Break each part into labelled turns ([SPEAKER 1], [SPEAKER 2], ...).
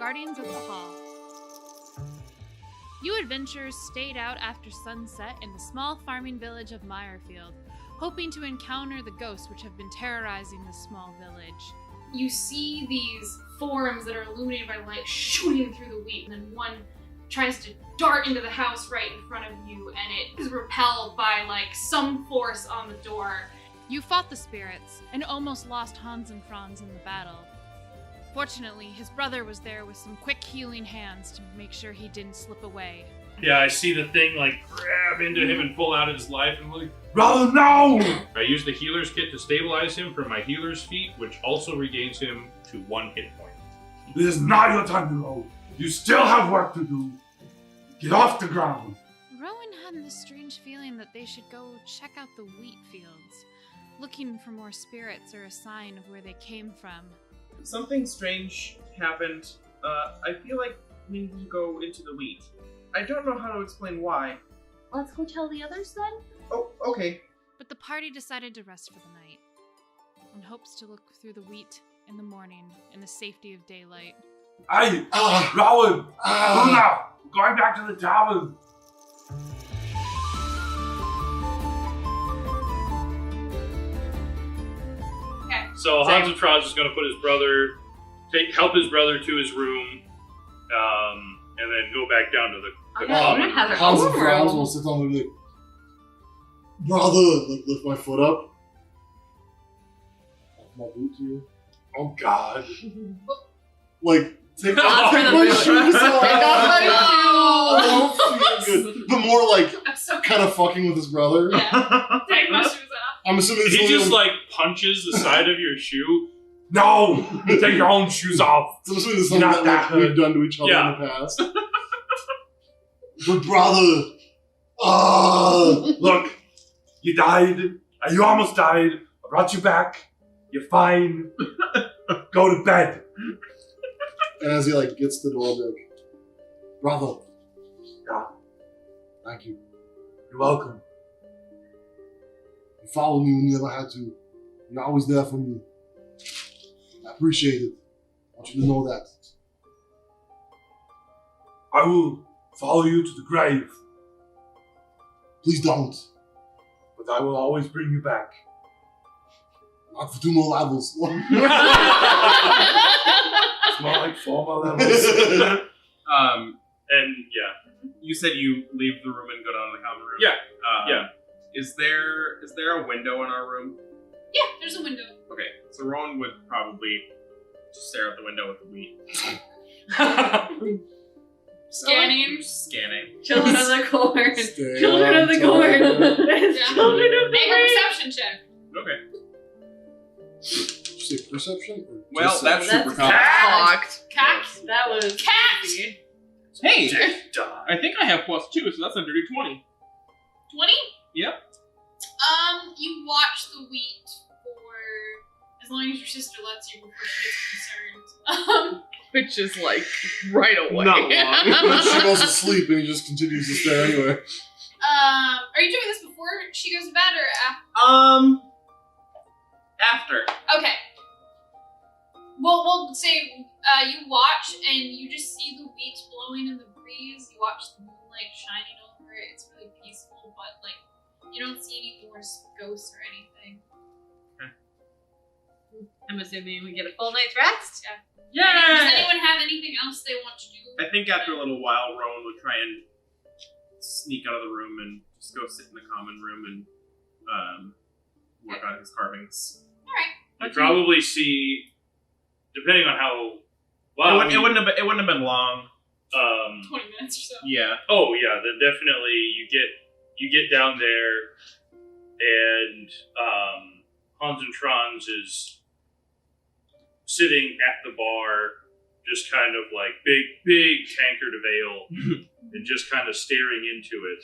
[SPEAKER 1] Guardians of Fehal. You adventurers stayed out after sunset in the small farming village of Mirefield, hoping to encounter the ghosts which have been terrorizing this small village.
[SPEAKER 2] You see these forms that are illuminated by light shooting through the wheat, and then one tries to dart into the house right in front of you, and it is repelled by, some force on the door.
[SPEAKER 1] You fought the spirits, and almost lost Hans and Franz in the battle. Fortunately, his brother was there with some quick healing hands to make sure he didn't slip away.
[SPEAKER 3] Yeah, I see the thing, grab into him and pull out his life, and brother, no! I use the healer's kit to stabilize him from my healer's feat, which also regains him to 1 hit point.
[SPEAKER 4] This is not your time to go. You still have work to do. Get off the ground.
[SPEAKER 1] Rowan had this strange feeling that they should go check out the wheat fields, looking for more spirits or a sign of where they came from.
[SPEAKER 5] Something strange happened. I feel like we need to go into the wheat. I don't know how to explain why.
[SPEAKER 6] Let's go tell the others then?
[SPEAKER 5] Oh, okay.
[SPEAKER 1] But the party decided to rest for the night, in hopes to look through the wheat in the morning in the safety of daylight.
[SPEAKER 4] Hey, Rowan, Luna, we're going back to the tavern.
[SPEAKER 2] Okay.
[SPEAKER 3] So Hans and Franz is going to put his brother, help his brother to his room, and then go back down to the common.
[SPEAKER 7] Hans and Franz will sit down and be like, brother, lift my foot up. My boot to you.
[SPEAKER 4] Oh, God.
[SPEAKER 7] Take off my shoes off. I don't feel good. But more kind of fucking with his brother.
[SPEAKER 2] Yeah. Take my shoes off.
[SPEAKER 7] I'm assuming
[SPEAKER 3] He just punches the side of your shoe.
[SPEAKER 4] No! Take your own shoes off.
[SPEAKER 7] I'm assuming this is something that we've done to each other in the past. But brother,
[SPEAKER 4] look, you died. You almost died. I brought you back. You're fine. Go to bed.
[SPEAKER 7] And as he gets the door back, brother.
[SPEAKER 4] Yeah.
[SPEAKER 7] Thank you.
[SPEAKER 4] You're welcome.
[SPEAKER 7] You followed me when you never had to. You're always there for me. I appreciate it. I want you to know that.
[SPEAKER 4] I will follow you to the grave.
[SPEAKER 7] Please don't.
[SPEAKER 4] But I will always bring you back.
[SPEAKER 7] Not for 2 more levels.
[SPEAKER 4] It's more like 4 more levels.
[SPEAKER 3] And yeah.
[SPEAKER 5] You said you leave the room and go down to the common room.
[SPEAKER 3] Yeah. Yeah.
[SPEAKER 5] Is there a window in our room?
[SPEAKER 2] Yeah, there's a window.
[SPEAKER 5] Okay, so Rowan would probably just stare out the window with the wheat.
[SPEAKER 2] Scanning.
[SPEAKER 6] Children of the corn.
[SPEAKER 7] Stay
[SPEAKER 6] Children of the
[SPEAKER 7] on
[SPEAKER 6] corn.
[SPEAKER 7] top.
[SPEAKER 6] Children of the
[SPEAKER 2] Make a
[SPEAKER 6] corn.
[SPEAKER 2] perception check.
[SPEAKER 5] Okay.
[SPEAKER 7] Did you say perception? Or
[SPEAKER 5] Well,
[SPEAKER 7] just
[SPEAKER 5] that's
[SPEAKER 7] perception?
[SPEAKER 5] super cocked.
[SPEAKER 2] Cocked.
[SPEAKER 6] That was
[SPEAKER 2] Cat!
[SPEAKER 6] easy.
[SPEAKER 5] Hey! I think I have +2, so that's a dirty 20.
[SPEAKER 2] 20?
[SPEAKER 5] Yep.
[SPEAKER 2] You watch the wheat for as long as your sister lets you before she gets concerned.
[SPEAKER 6] Which is right away.
[SPEAKER 5] Not long.
[SPEAKER 7] Then she goes to sleep and he just continues to stare anyway.
[SPEAKER 2] Are you doing this before she goes to bed or after?
[SPEAKER 5] After.
[SPEAKER 2] Okay. Well, we'll say you watch and you just see the wheat blowing in the breeze. You watch the moonlight shining over it. It's really peaceful, but you don't see any more ghosts or anything.
[SPEAKER 6] I'm assuming we get a full night's rest.
[SPEAKER 2] Yeah. Does anyone have anything else they want to do?
[SPEAKER 5] I think after a little while, Rowan would try and sneak out of the room and just go sit in the common room and work on his carvings.
[SPEAKER 2] Alright.
[SPEAKER 3] You probably see, depending on how well
[SPEAKER 5] it wouldn't have been long.
[SPEAKER 2] 20 minutes or so.
[SPEAKER 5] Yeah.
[SPEAKER 3] Oh yeah, then definitely you get down there, and Hans and Franz is sitting at the bar, just kind of big tankard of ale, and just kind of staring into it,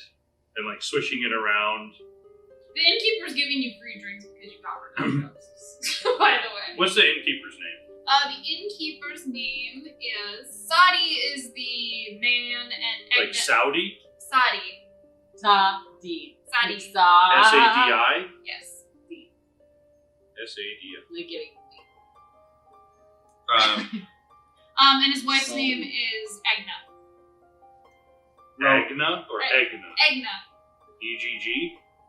[SPEAKER 3] and swishing it around.
[SPEAKER 2] The innkeeper's giving you free drinks because you got rid of ghosts. By the way.
[SPEAKER 3] What's the innkeeper's name?
[SPEAKER 2] The innkeeper's name is Sadi. Is the man and
[SPEAKER 3] Saudi?
[SPEAKER 2] Sadi.
[SPEAKER 6] Sadi.
[SPEAKER 2] Sadi.
[SPEAKER 3] S-A-D-I?
[SPEAKER 2] Yes.
[SPEAKER 3] S-A-D-I.
[SPEAKER 6] They're getting
[SPEAKER 2] And his wife's name is Egna.
[SPEAKER 3] Agna or Egna?
[SPEAKER 2] Egna.
[SPEAKER 3] EGG?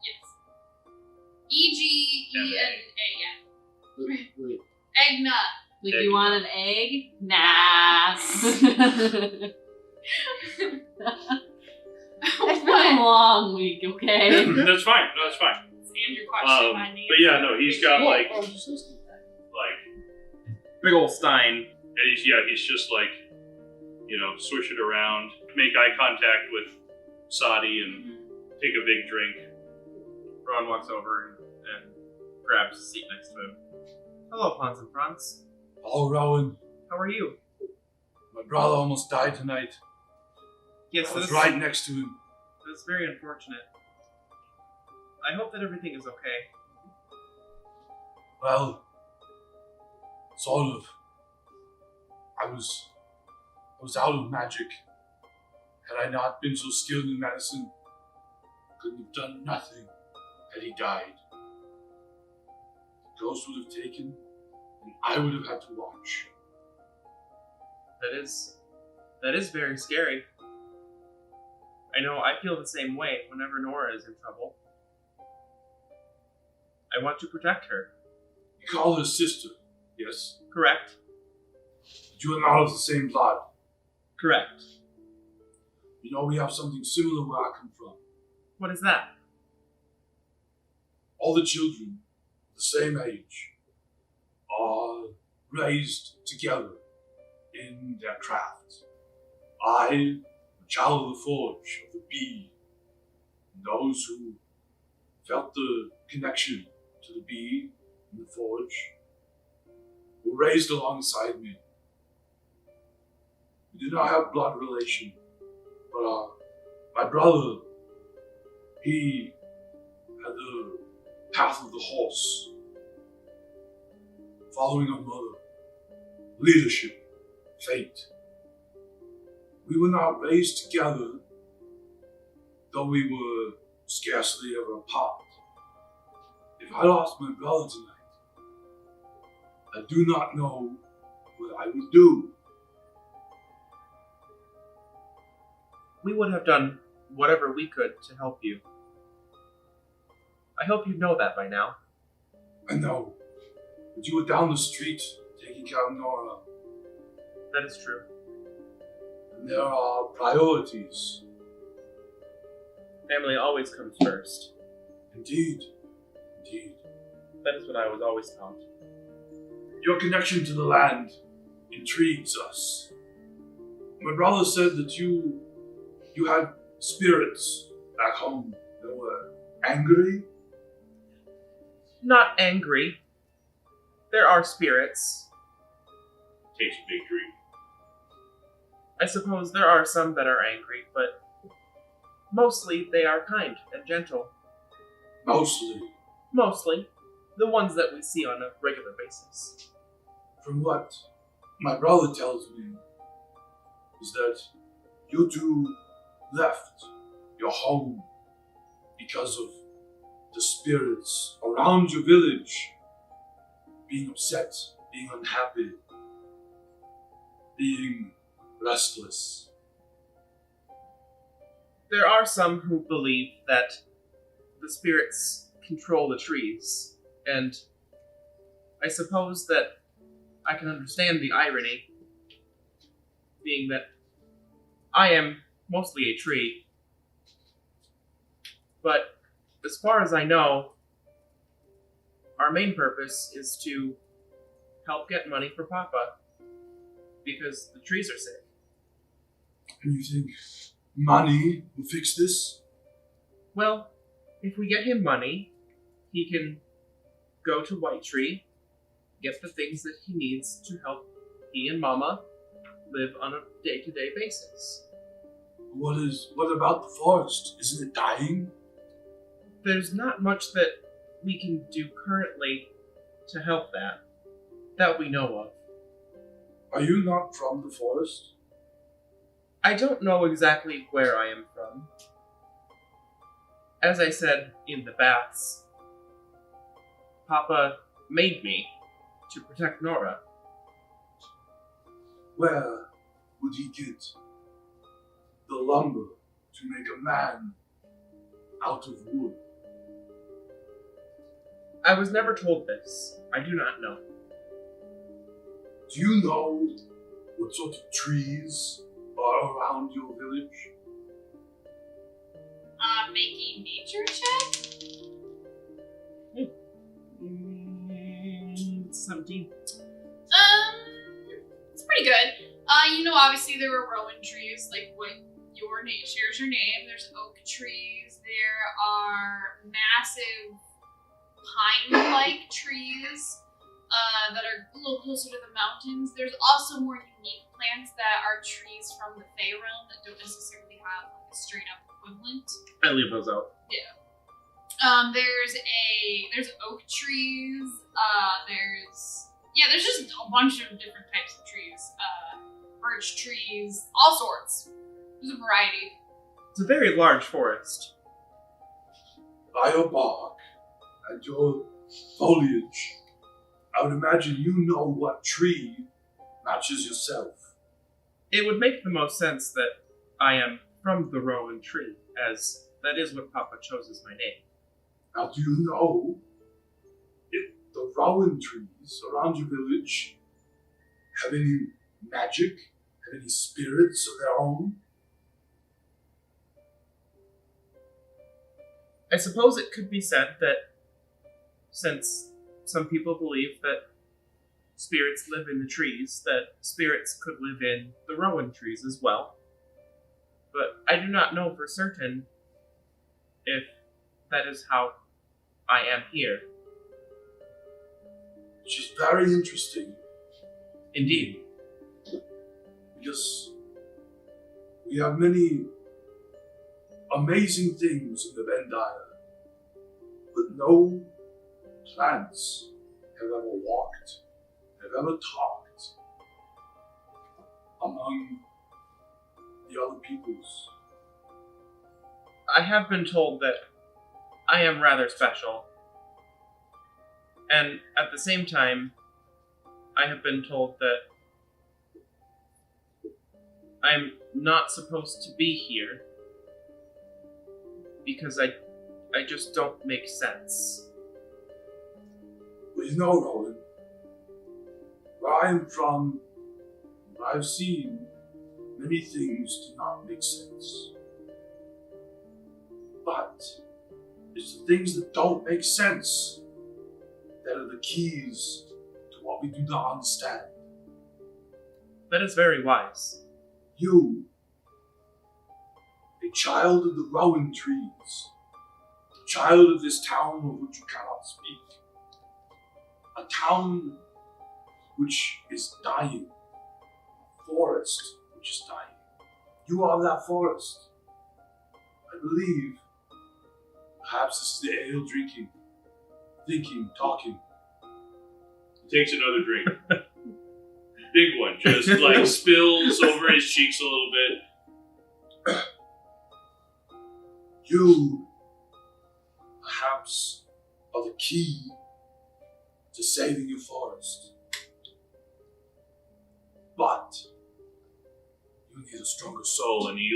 [SPEAKER 2] Yes. E-G-E-N-A, yeah.
[SPEAKER 7] Wait.
[SPEAKER 2] Egna.
[SPEAKER 6] Like, you want an egg? Nah. It's been a long week, okay?
[SPEAKER 3] That's fine. No, that's fine.
[SPEAKER 2] Stand your question, my name.
[SPEAKER 3] But yeah, no, he's got like
[SPEAKER 5] Big ol' Stein.
[SPEAKER 3] and he's just like, swish it around, make eye contact with Sadi and take a big drink.
[SPEAKER 5] Ron walks over and grabs a seat next to him. Hello, Hans and Franz.
[SPEAKER 4] Oh, Rowan,
[SPEAKER 5] How are you?
[SPEAKER 4] my brother almost died tonight.
[SPEAKER 5] Yes,
[SPEAKER 4] I was
[SPEAKER 5] that's
[SPEAKER 4] right next to him.
[SPEAKER 5] That's very unfortunate. I hope that everything is okay.
[SPEAKER 4] Well, sort of. I was out of magic. Had I not been so skilled in medicine, I couldn't have done nothing had he died. The ghost would have taken, and I would have had to watch.
[SPEAKER 5] That is very scary. I know I feel the same way whenever Nora is in trouble. I want to protect her.
[SPEAKER 4] You call her sister, yes?
[SPEAKER 5] Correct?
[SPEAKER 4] But you are not of the same blood.
[SPEAKER 5] Correct.
[SPEAKER 4] You know, we have something similar where I come from.
[SPEAKER 5] What is that?
[SPEAKER 4] All the children, the same age, are raised together in their craft. I, a child of the forge, of the bee, and those who felt the connection to the bee and the forge were raised alongside me. We did not have blood relation, but my brother, he had the path of the horse, following our mother, leadership, fate. We were not raised together, though we were scarcely ever apart. If I lost my brother tonight, I do not know what I would do.
[SPEAKER 5] We would have done whatever we could to help you. I hope you know that by now.
[SPEAKER 4] I know, but you were down the street taking care of Nora,
[SPEAKER 5] That is true.
[SPEAKER 4] and there are priorities.
[SPEAKER 5] Family always comes first.
[SPEAKER 4] Indeed, indeed.
[SPEAKER 5] That is what I was always taught.
[SPEAKER 4] Your connection to the land intrigues us. My brother said that you had spirits back home that were angry.
[SPEAKER 5] Not angry. There are spirits.
[SPEAKER 3] Takes a big drink.
[SPEAKER 5] I suppose there are some that are angry, but mostly they are kind and gentle.
[SPEAKER 4] Mostly.
[SPEAKER 5] Mostly. The ones that we see on a regular basis.
[SPEAKER 4] From what my brother tells me, is that you two left your home because of the spirits around your village being upset, being unhappy, being restless.
[SPEAKER 5] There are some who believe that the spirits control the trees, and I suppose that I can understand the irony, being that I am mostly a tree. But as far as I know, our main purpose is to help get money for Papa, because the trees are sick.
[SPEAKER 4] And you think money will fix this?
[SPEAKER 5] Well, if we get him money, he can go to White Tree, get the things that he needs to help he and Mama live on a day-to-day basis.
[SPEAKER 4] What about the forest? Isn't it dying?
[SPEAKER 5] There's not much that we can do currently to help that we know of.
[SPEAKER 4] Are you not from the forest?
[SPEAKER 5] I don't know exactly where I am from. As I said in the baths, Papa made me to protect Nora.
[SPEAKER 4] where would he get the lumber to make a man out of wood?
[SPEAKER 5] I was never told this. I do not know.
[SPEAKER 4] Do you know what sort of trees are around your village?
[SPEAKER 2] Making nature check?
[SPEAKER 5] 17.
[SPEAKER 2] It's pretty good. Obviously there were rowan trees, like what your name shares your name. There's oak trees. There are massive pine-like trees that are a little closer to the mountains. There's also more unique plants that are trees from the Fey realm that don't necessarily have like a straight-up equivalent.
[SPEAKER 5] I leave those out.
[SPEAKER 2] Yeah. There's oak trees. There's just a bunch of different types of trees. Birch trees, all sorts. There's a variety.
[SPEAKER 5] It's a very large forest.
[SPEAKER 4] By your bark and your foliage, I would imagine you know what tree matches yourself.
[SPEAKER 5] It would make the most sense that I am from the rowan tree, as that is what Papa chose as my name.
[SPEAKER 4] Now, do you know if the rowan trees around your village have any magic, have any spirits of their own?
[SPEAKER 5] I suppose it could be said that since some people believe that spirits live in the trees, that spirits could live in the rowan trees as well. But I do not know for certain if that is how I am here.
[SPEAKER 4] Which is very interesting.
[SPEAKER 5] Indeed.
[SPEAKER 4] Because we have many amazing things in the Vendaya, but no plants have ever walked, have ever talked among the other peoples.
[SPEAKER 5] I have been told that I am rather special. And at the same time, I have been told that I'm not supposed to be here because I just don't make sense.
[SPEAKER 4] Well, you know, Roland, where I am from, what I've seen, many things do not make sense. But it's the things that don't make sense that are the keys to what we do not understand.
[SPEAKER 5] That is very wise.
[SPEAKER 4] You, a child of the rowan trees, a child of this town of which you cannot speak, a town which is dying, a forest which is dying. You are that forest. I believe perhaps this is the ale drinking, thinking, talking.
[SPEAKER 3] He takes another drink. Big one, just like spills over his cheeks a little bit.
[SPEAKER 4] You, perhaps, are the key to saving your forest. But you need a stronger soul.
[SPEAKER 3] And he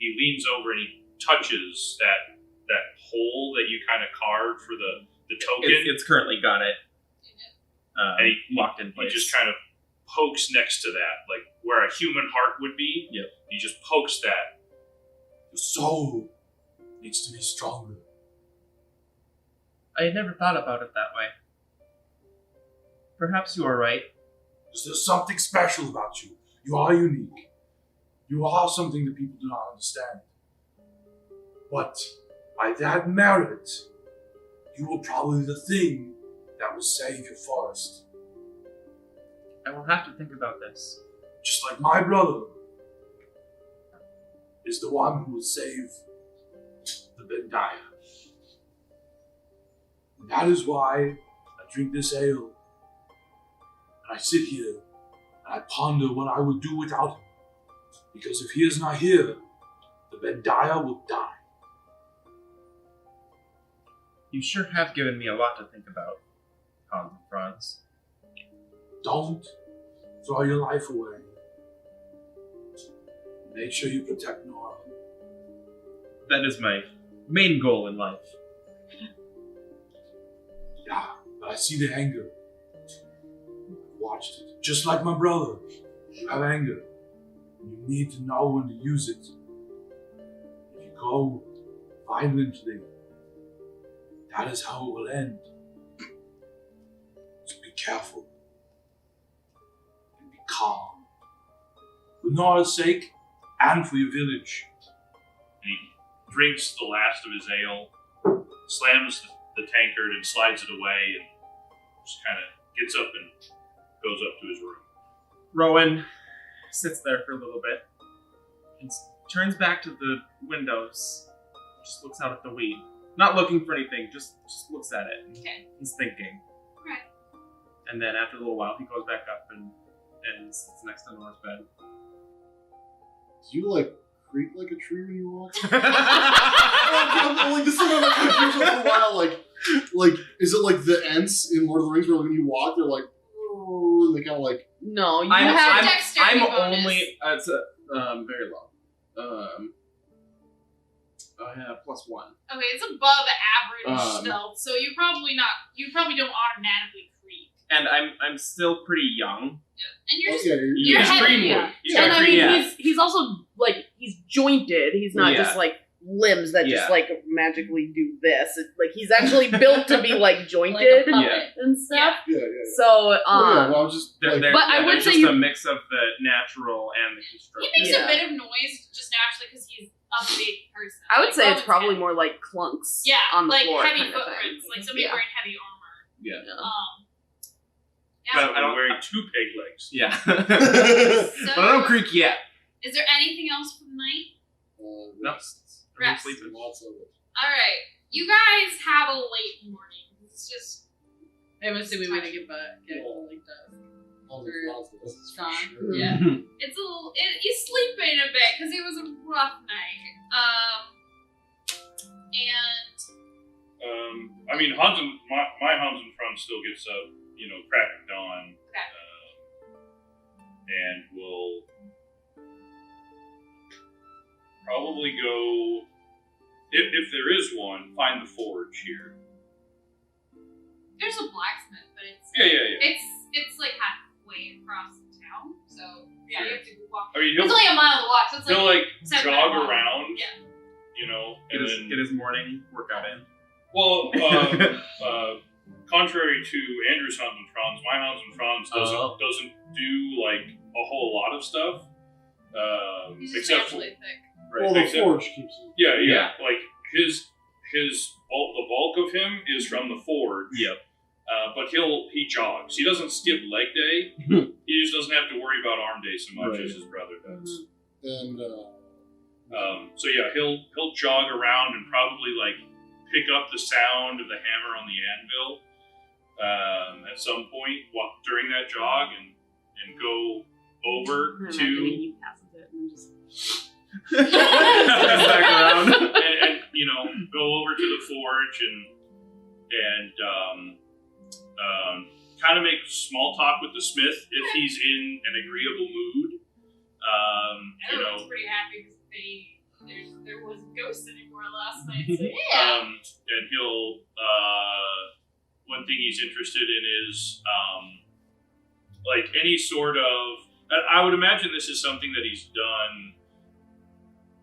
[SPEAKER 3] leans over and he touches that hole that you kind of carved for the token.
[SPEAKER 5] It's currently got it.
[SPEAKER 3] And he
[SPEAKER 5] locked in place.
[SPEAKER 3] He just kind of pokes next to that, like where a human heart would be.
[SPEAKER 5] Yep.
[SPEAKER 3] He just pokes that.
[SPEAKER 4] Your soul needs to be stronger.
[SPEAKER 5] I had never thought about it that way. Perhaps you are right.
[SPEAKER 4] Because there's something special about you. You are unique. You are something that people do not understand. But by that merit, you are probably the thing that will save your forest.
[SPEAKER 5] I will have to think about this.
[SPEAKER 4] Just like my brother is the one who will save the Vendaya. And that is why I drink this ale. And I sit here and I ponder what I would do without him. Because if he is not here, the Vendaya will die.
[SPEAKER 5] You sure have given me a lot to think about, Hans and Franz.
[SPEAKER 4] Don't throw your life away Make sure you protect Nora.
[SPEAKER 5] That is my main goal in life.
[SPEAKER 4] Yeah, but I see the anger. I've watched it. Just like my brother. You have anger. You need to know when to use it. If you go violently, that is how it will end. So be careful. And be calm. For Nora's sake, and for your village.
[SPEAKER 3] And he drinks the last of his ale, slams the tankard and slides it away, and just kind of gets up and goes up to his room.
[SPEAKER 5] Rowan sits there for a little bit and turns back to the windows, just looks out at the weed. Not looking for anything, just looks at it.
[SPEAKER 2] Okay.
[SPEAKER 5] He's thinking.
[SPEAKER 2] Right.
[SPEAKER 5] And then after a little while, he goes back up and sits next to Nora's bed.
[SPEAKER 7] Do you like creak like a tree when you walk? I'm like this thing I've been confused with for a while. Like, is it like the Ents in Lord of the Rings where when you walk, they're like, oh, and they kind of like.
[SPEAKER 8] No, you
[SPEAKER 5] I'm
[SPEAKER 8] have.
[SPEAKER 2] dexterity bonus.
[SPEAKER 5] only it's very low. I have +1.
[SPEAKER 2] Okay, it's above average
[SPEAKER 5] Um,
[SPEAKER 2] stealth, so you probably don't automatically creep.
[SPEAKER 5] And I'm still pretty young.
[SPEAKER 2] And you're
[SPEAKER 7] Oh,
[SPEAKER 2] just
[SPEAKER 7] yeah,
[SPEAKER 2] you're
[SPEAKER 5] He's
[SPEAKER 2] heavy.
[SPEAKER 5] Greenwood.
[SPEAKER 2] Yeah.
[SPEAKER 5] He's
[SPEAKER 8] And
[SPEAKER 5] got
[SPEAKER 8] I mean,
[SPEAKER 5] green-
[SPEAKER 8] he's also like he's jointed. He's not
[SPEAKER 5] Yeah.
[SPEAKER 8] just like limbs that
[SPEAKER 5] Yeah.
[SPEAKER 8] just like magically do this. It's, like he's actually built to be like
[SPEAKER 6] Like
[SPEAKER 8] jointed
[SPEAKER 6] a puppet.
[SPEAKER 8] and stuff.
[SPEAKER 7] Yeah.
[SPEAKER 8] So
[SPEAKER 7] Well, yeah, well, just
[SPEAKER 5] They're,
[SPEAKER 7] like,
[SPEAKER 5] they're,
[SPEAKER 8] But I
[SPEAKER 5] yeah,
[SPEAKER 8] would
[SPEAKER 5] they're
[SPEAKER 8] say
[SPEAKER 5] just
[SPEAKER 8] you-
[SPEAKER 5] a mix of the natural and the
[SPEAKER 2] He
[SPEAKER 5] constructed.
[SPEAKER 2] makes
[SPEAKER 8] Yeah.
[SPEAKER 2] a bit of noise just naturally because he's a big person.
[SPEAKER 8] I would
[SPEAKER 2] Like,
[SPEAKER 8] say it's
[SPEAKER 2] Rowan's
[SPEAKER 8] probably
[SPEAKER 2] heavy.
[SPEAKER 8] more like clunks.
[SPEAKER 2] Yeah,
[SPEAKER 8] on the
[SPEAKER 2] like
[SPEAKER 8] floor
[SPEAKER 2] heavy
[SPEAKER 8] kind of
[SPEAKER 2] footprints,
[SPEAKER 8] thing.
[SPEAKER 2] like somebody
[SPEAKER 8] Yeah.
[SPEAKER 2] wearing heavy armor.
[SPEAKER 5] Yeah.
[SPEAKER 2] Yeah.
[SPEAKER 5] But I don't-
[SPEAKER 3] wearing 2 peg legs.
[SPEAKER 5] Yeah.
[SPEAKER 2] So,
[SPEAKER 5] But I don't creak yet.
[SPEAKER 2] is there anything else for the night?
[SPEAKER 5] No.
[SPEAKER 2] Rest.
[SPEAKER 5] Everyone's sleeping.
[SPEAKER 7] lots of it.
[SPEAKER 2] All right, you guys have a late morning. It's just
[SPEAKER 6] I'm assuming when I get back, get like dusk.
[SPEAKER 7] Lots of it, that's for
[SPEAKER 6] Dawn.
[SPEAKER 7] sure.
[SPEAKER 6] Yeah.
[SPEAKER 2] it's a little. He's sleeping a bit because it was a rough night. And
[SPEAKER 3] I mean, Hans and my Hans and Franz still gets up, crack of dawn, and will probably go, if there is one, find the forge here.
[SPEAKER 2] there's a blacksmith, but it's
[SPEAKER 3] Yeah.
[SPEAKER 2] it's like halfway across the town. So yeah, you have to walk.
[SPEAKER 3] I mean,
[SPEAKER 2] It's only a mile to walk. So it's
[SPEAKER 3] he'll
[SPEAKER 2] like 7
[SPEAKER 3] jog
[SPEAKER 2] minute walk.
[SPEAKER 3] around,
[SPEAKER 2] Yeah.
[SPEAKER 3] and then
[SPEAKER 5] Get his morning workout in.
[SPEAKER 3] well, contrary to Andrew's Hans and Franz, my Hans and Franz doesn't do like a whole lot of stuff,
[SPEAKER 2] He's just
[SPEAKER 3] except for
[SPEAKER 2] naturally thick.
[SPEAKER 7] Well, the
[SPEAKER 3] except-
[SPEAKER 7] forge keeps you.
[SPEAKER 3] yeah, like his the bulk of him is from the forge.
[SPEAKER 5] Yep.
[SPEAKER 3] But he jogs. He doesn't skip leg day. He just doesn't have to worry about arm day so much
[SPEAKER 7] Right.
[SPEAKER 3] as his brother does.
[SPEAKER 7] And
[SPEAKER 3] So yeah, he'll jog around and probably like pick up the sound of the hammer on the anvil at some point during that jog and go over
[SPEAKER 8] I'm
[SPEAKER 3] to
[SPEAKER 8] imagining he passes it and just
[SPEAKER 5] Back around.
[SPEAKER 3] and go over to the forge and kind of make small talk with the smith if he's in an agreeable mood.
[SPEAKER 2] Everyone's pretty happy because there wasn't ghosts anymore last night. So yeah.
[SPEAKER 3] And he'll one thing he's interested in is like any sort of. I would imagine this is something that he's done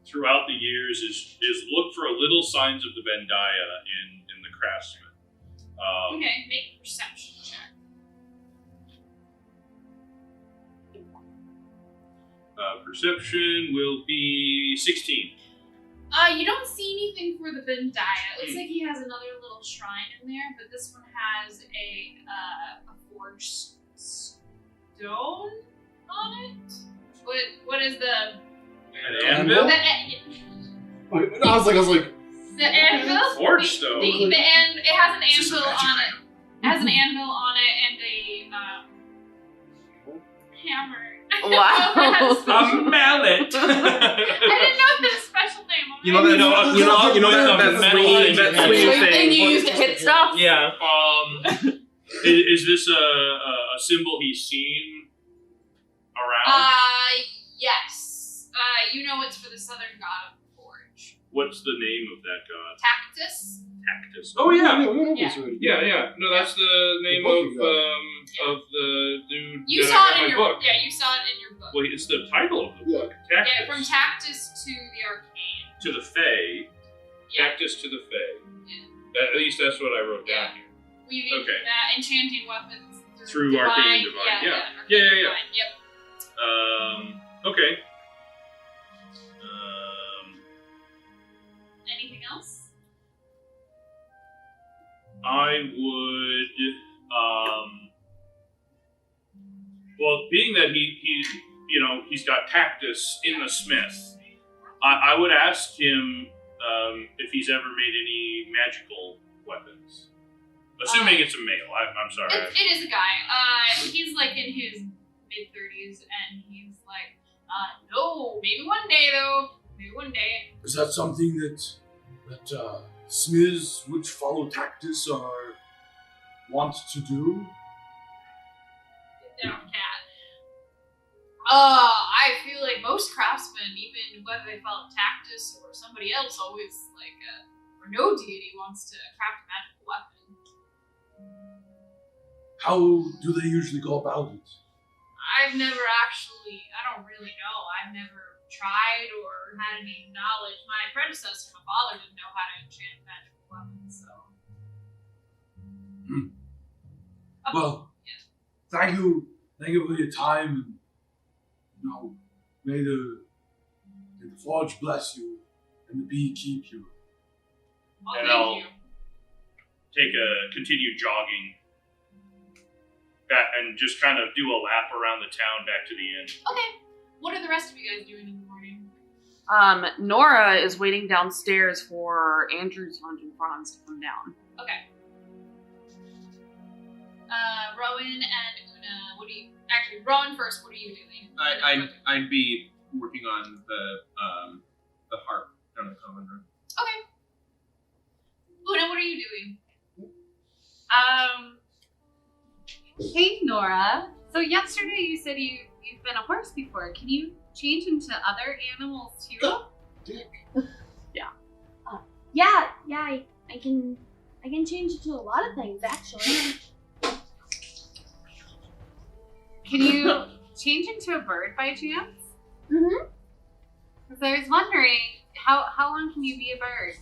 [SPEAKER 3] throughout the years. Is look for a little signs of the Bendiah in the craftsman.
[SPEAKER 2] Okay, make a perception check.
[SPEAKER 3] Perception will be 16.
[SPEAKER 2] You don't see anything for the Bendiah. It looks like he has another little shrine in there, but this one has a forged stone on it. What is the
[SPEAKER 3] An anvil?
[SPEAKER 2] the
[SPEAKER 7] I was like,
[SPEAKER 2] the anvil?
[SPEAKER 3] Forge stone.
[SPEAKER 2] It has an
[SPEAKER 3] It's just a
[SPEAKER 2] anvil
[SPEAKER 3] magic
[SPEAKER 2] on it.
[SPEAKER 3] item.
[SPEAKER 2] It has an anvil on it and a hammer.
[SPEAKER 8] Wow.
[SPEAKER 5] A mallet.
[SPEAKER 2] I didn't know it had a special name.
[SPEAKER 5] You know that
[SPEAKER 3] That
[SPEAKER 5] swinging
[SPEAKER 3] metal
[SPEAKER 5] thing.
[SPEAKER 8] thing you use to hit stuff?
[SPEAKER 5] Yeah.
[SPEAKER 3] Is this a symbol he's seen around?
[SPEAKER 2] Yes. You know it's for the southern god of the forge.
[SPEAKER 3] What's the name of that god?
[SPEAKER 2] Tactus.
[SPEAKER 3] Cactus.
[SPEAKER 9] Oh yeah.
[SPEAKER 7] we went over
[SPEAKER 2] Yeah.
[SPEAKER 7] this already.
[SPEAKER 9] Yeah. No, that's the name of the dude.
[SPEAKER 2] You
[SPEAKER 9] that
[SPEAKER 2] saw
[SPEAKER 9] I got
[SPEAKER 2] it in
[SPEAKER 9] my
[SPEAKER 2] your
[SPEAKER 9] book.
[SPEAKER 2] Yeah, you saw it in your book.
[SPEAKER 3] Well, it's the title of the book. Cactus.
[SPEAKER 2] Yeah, from Tactus to the Arcane.
[SPEAKER 3] To the Fae.
[SPEAKER 2] Yeah.
[SPEAKER 9] Cactus to the Fae.
[SPEAKER 2] Yeah.
[SPEAKER 9] At least that's what I wrote down here.
[SPEAKER 2] Weaving
[SPEAKER 3] Okay.
[SPEAKER 2] enchanting weapons
[SPEAKER 3] Through Arcane Divine.
[SPEAKER 2] Yeah.
[SPEAKER 3] Yeah.
[SPEAKER 2] Arcane
[SPEAKER 3] Yeah.
[SPEAKER 2] Divine. Yep.
[SPEAKER 3] Okay.
[SPEAKER 2] Anything else?
[SPEAKER 3] I would, well, being that he's got Cactus in the smith, I would ask him if he's ever made any magical weapons. Assuming it's a male. I'm sorry.
[SPEAKER 2] It is a guy. He's like in his mid-30s, and he's like, no, maybe one day though. Maybe one day.
[SPEAKER 4] Is that something that smiths which follow Tactus are want to do?
[SPEAKER 2] Get down, cat. I feel like most craftsmen, even whether they follow Tactus or somebody else, always like, or no deity wants to craft a magical weapon.
[SPEAKER 4] How do they usually go about it?
[SPEAKER 2] I've never actually, I don't really know. I've never tried or had any knowledge. My predecessor, my father, didn't know how to enchant magical weapons, so.
[SPEAKER 4] Well, thank you for your time, and may the forge bless you and the bee keep you.
[SPEAKER 2] Oh,
[SPEAKER 3] And
[SPEAKER 2] thank
[SPEAKER 3] I'll
[SPEAKER 2] you.
[SPEAKER 3] continue jogging back and just kind of do a lap around the town back to the inn.
[SPEAKER 2] Okay. What are the rest of you guys doing in the morning?
[SPEAKER 8] Nora is waiting downstairs for Andrew's Hans and Franz to come down.
[SPEAKER 2] Okay. Rowan and Una, Rowan first, what are you doing?
[SPEAKER 5] I'd be working on the harp down the common room.
[SPEAKER 2] Okay. Una, what are you doing?
[SPEAKER 10] Hey Nora. So yesterday you said you've been a horse before. Can you change into other animals too?
[SPEAKER 7] Dick.
[SPEAKER 11] Yeah, I can change it to a lot of things actually.
[SPEAKER 10] Can you change into a bird by chance?
[SPEAKER 11] Mm-hmm.
[SPEAKER 10] Because I was wondering, how long can you be a bird?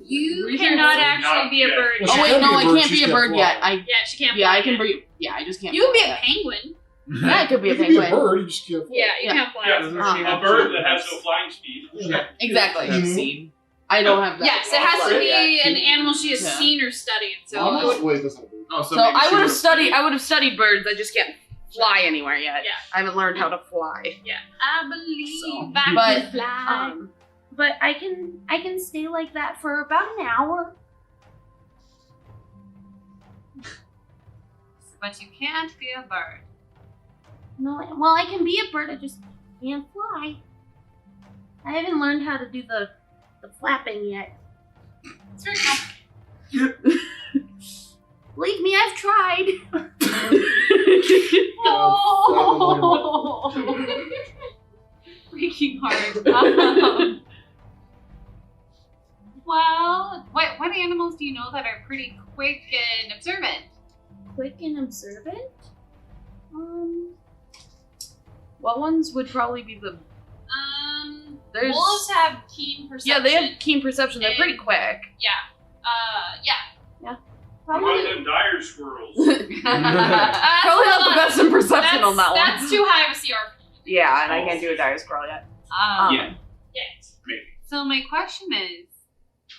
[SPEAKER 8] You
[SPEAKER 2] cannot
[SPEAKER 3] actually
[SPEAKER 2] be a bird.
[SPEAKER 7] Well, she
[SPEAKER 8] Oh wait,
[SPEAKER 7] can
[SPEAKER 8] no,
[SPEAKER 7] be a
[SPEAKER 8] I
[SPEAKER 7] bird,
[SPEAKER 8] can't
[SPEAKER 7] she
[SPEAKER 8] be a
[SPEAKER 7] can't
[SPEAKER 8] bird
[SPEAKER 7] fly.
[SPEAKER 8] yet.
[SPEAKER 2] Yeah, she can't
[SPEAKER 8] I
[SPEAKER 2] fly
[SPEAKER 8] can
[SPEAKER 2] yet.
[SPEAKER 8] be. Yeah, I just can't.
[SPEAKER 2] You can be
[SPEAKER 8] fly
[SPEAKER 2] a
[SPEAKER 8] yet.
[SPEAKER 2] penguin.
[SPEAKER 8] Yeah, I could be a
[SPEAKER 7] You can be a
[SPEAKER 8] penguin.
[SPEAKER 7] bird, you just can't fly.
[SPEAKER 2] Yeah, you
[SPEAKER 8] Yeah.
[SPEAKER 2] can't fly.
[SPEAKER 3] Yeah,
[SPEAKER 5] Doesn't she
[SPEAKER 3] a
[SPEAKER 5] have
[SPEAKER 3] bird
[SPEAKER 5] to
[SPEAKER 3] that has
[SPEAKER 5] have-
[SPEAKER 3] no flying speed.
[SPEAKER 8] Exactly.
[SPEAKER 7] Mhm.
[SPEAKER 5] Seen?
[SPEAKER 8] I don't have that.
[SPEAKER 2] Yes, it has to be an
[SPEAKER 8] Yeah.
[SPEAKER 2] animal she has
[SPEAKER 8] Yeah.
[SPEAKER 2] seen or studied. So
[SPEAKER 7] Mama?
[SPEAKER 2] it would-
[SPEAKER 7] Wait, that's not a bird.
[SPEAKER 5] Oh,
[SPEAKER 8] So
[SPEAKER 5] maybe
[SPEAKER 8] I
[SPEAKER 5] she
[SPEAKER 8] would have
[SPEAKER 5] would've
[SPEAKER 8] studied. I would have studied birds. I just can't fly anywhere yet.
[SPEAKER 2] Yeah.
[SPEAKER 8] I haven't learned how to fly.
[SPEAKER 10] I believe
[SPEAKER 8] So,
[SPEAKER 10] I
[SPEAKER 8] but,
[SPEAKER 10] can fly.
[SPEAKER 11] But I can stay like that for about an hour.
[SPEAKER 10] But you can't be a bird.
[SPEAKER 11] No, well, I can be a bird. I just can't fly. I haven't learned how to do the flapping yet.
[SPEAKER 2] It's very complicated.
[SPEAKER 11] Believe me, I've tried.
[SPEAKER 10] Oh, freaking hard. Well, what animals do you know that are pretty quick and observant?
[SPEAKER 11] Quick and observant.
[SPEAKER 8] What ones would probably be the? There's-
[SPEAKER 2] Wolves have keen perception.
[SPEAKER 8] Yeah, they have keen perception. They're pretty quick.
[SPEAKER 2] Yeah.
[SPEAKER 3] What about them dire squirrels?
[SPEAKER 8] Probably not the best in perception on that one.
[SPEAKER 2] That's too high of a CR.
[SPEAKER 8] Yeah, and I can't do a dire scroll yet.
[SPEAKER 5] Yeah.
[SPEAKER 3] Maybe.
[SPEAKER 10] So my question is,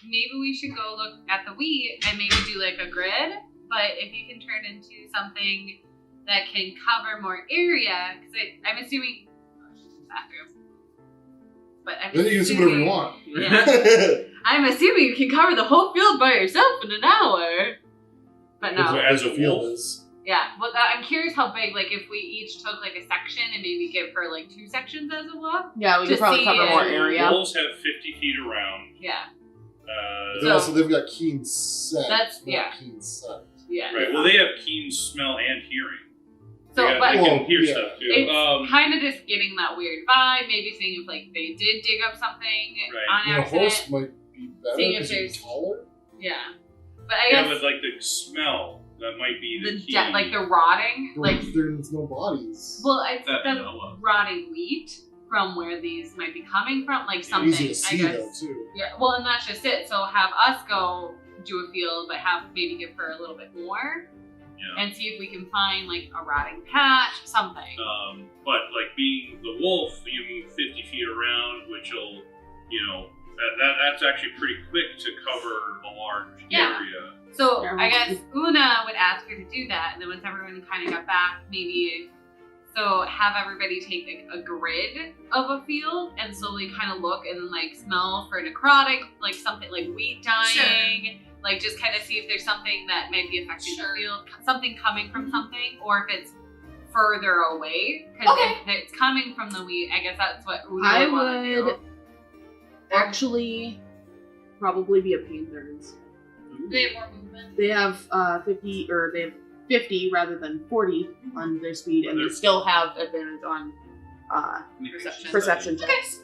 [SPEAKER 10] maybe we should go look at the wheat and maybe do like a grid. But if you can turn into something that can cover more area, because I'm assuming bathroom. But I'm
[SPEAKER 7] Then you can see whatever you want.
[SPEAKER 10] Yeah. I'm assuming you can cover the whole field by yourself in an hour. But no.
[SPEAKER 3] As a
[SPEAKER 7] Field
[SPEAKER 3] wolf.
[SPEAKER 7] is.
[SPEAKER 10] Yeah. Well, I'm curious how big. Like, if we each took like a section and maybe give her like 2 sections as a wolf.
[SPEAKER 8] Yeah, we
[SPEAKER 10] To
[SPEAKER 8] could probably
[SPEAKER 10] see
[SPEAKER 8] cover
[SPEAKER 10] it.
[SPEAKER 8] more area.
[SPEAKER 3] Wolves have 50 feet around.
[SPEAKER 10] Yeah.
[SPEAKER 7] But
[SPEAKER 10] So-
[SPEAKER 7] also, they've got keen scent.
[SPEAKER 10] That's-
[SPEAKER 7] not
[SPEAKER 10] yeah.
[SPEAKER 7] Keen scent.
[SPEAKER 10] Yeah.
[SPEAKER 3] Right. Well, they have keen smell and hearing.
[SPEAKER 10] So,
[SPEAKER 3] yeah,
[SPEAKER 10] but
[SPEAKER 3] they can hear
[SPEAKER 7] yeah.
[SPEAKER 3] stuff too.
[SPEAKER 10] it's kind of just getting that weird vibe. Maybe seeing if like they did dig up something
[SPEAKER 3] Right.
[SPEAKER 10] on
[SPEAKER 7] A
[SPEAKER 10] accident.
[SPEAKER 7] horse might be better
[SPEAKER 10] Seeing if
[SPEAKER 7] because it's
[SPEAKER 10] there's-
[SPEAKER 7] taller.
[SPEAKER 10] Yeah, but I
[SPEAKER 3] Yeah,
[SPEAKER 10] guess
[SPEAKER 3] but like the smell, that might be the key.
[SPEAKER 10] like the rotting, like
[SPEAKER 7] There's no bodies.
[SPEAKER 10] well, it's
[SPEAKER 9] That we
[SPEAKER 10] the
[SPEAKER 9] know of.
[SPEAKER 10] rotting wheat from where these might be coming from, like something.
[SPEAKER 7] Easy to
[SPEAKER 10] I
[SPEAKER 7] see
[SPEAKER 10] guess.
[SPEAKER 7] though too.
[SPEAKER 10] Yeah, well, and that's just it. So have us go do a field, but have maybe give her a little bit more,
[SPEAKER 3] Yeah.
[SPEAKER 10] and see if we can find like a rotting patch, something.
[SPEAKER 3] But like being the wolf, you move 50 feet around, which will, you know, that's actually pretty quick to cover a large
[SPEAKER 10] Yeah.
[SPEAKER 3] area.
[SPEAKER 10] So I guess Una would ask her to do that, and then once everyone kind of got back, maybe so have everybody take like a grid of a field and slowly kind of look and then like smell for necrotic, like something like wheat dying, like just kind of see if there's something that might be affecting the field, something coming from something, or if it's further away. Because if it's coming from the wheat, I guess that's what Una
[SPEAKER 8] I
[SPEAKER 10] would want to do.
[SPEAKER 8] would actually probably be a panther instead.
[SPEAKER 2] They have more movement.
[SPEAKER 8] They have 50 rather than 40 on their speed, and they still have advantage on perception checks.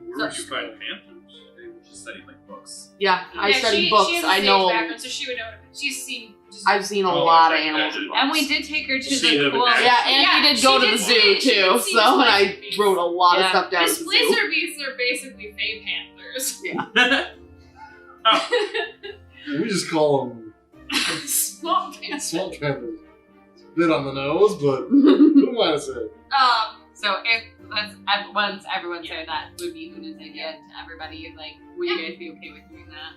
[SPEAKER 3] Where would you find panthers?
[SPEAKER 9] They were just studying like books.
[SPEAKER 8] Yeah, I
[SPEAKER 2] Yeah,
[SPEAKER 8] study
[SPEAKER 2] she
[SPEAKER 8] books.
[SPEAKER 2] has a
[SPEAKER 8] I
[SPEAKER 2] stage
[SPEAKER 8] know.
[SPEAKER 2] background, so she would know. She's seen. Just
[SPEAKER 8] I've seen a
[SPEAKER 3] Oh,
[SPEAKER 8] lot of
[SPEAKER 3] okay.
[SPEAKER 8] animals in books.
[SPEAKER 10] And we did take her to
[SPEAKER 3] See
[SPEAKER 10] the
[SPEAKER 3] the
[SPEAKER 10] cool.
[SPEAKER 3] bad-
[SPEAKER 8] Yeah, and
[SPEAKER 2] Yeah,
[SPEAKER 8] we did
[SPEAKER 2] she
[SPEAKER 8] go to
[SPEAKER 2] did
[SPEAKER 8] the
[SPEAKER 2] see-
[SPEAKER 8] zoo
[SPEAKER 2] she
[SPEAKER 8] too,
[SPEAKER 2] did see
[SPEAKER 8] so
[SPEAKER 2] the
[SPEAKER 8] and I
[SPEAKER 2] beasts.
[SPEAKER 8] wrote a lot of
[SPEAKER 10] Yeah.
[SPEAKER 8] stuff down.
[SPEAKER 2] The
[SPEAKER 8] at the zoo.
[SPEAKER 2] Splicer beasts are basically fey panthers.
[SPEAKER 7] We just call them
[SPEAKER 2] Swamp panthers.
[SPEAKER 7] swamp panthers. Bit on the nose, but who am I to say?
[SPEAKER 10] So if once everyone said that would be Una's idea to everybody, like, would you guys be okay with doing that?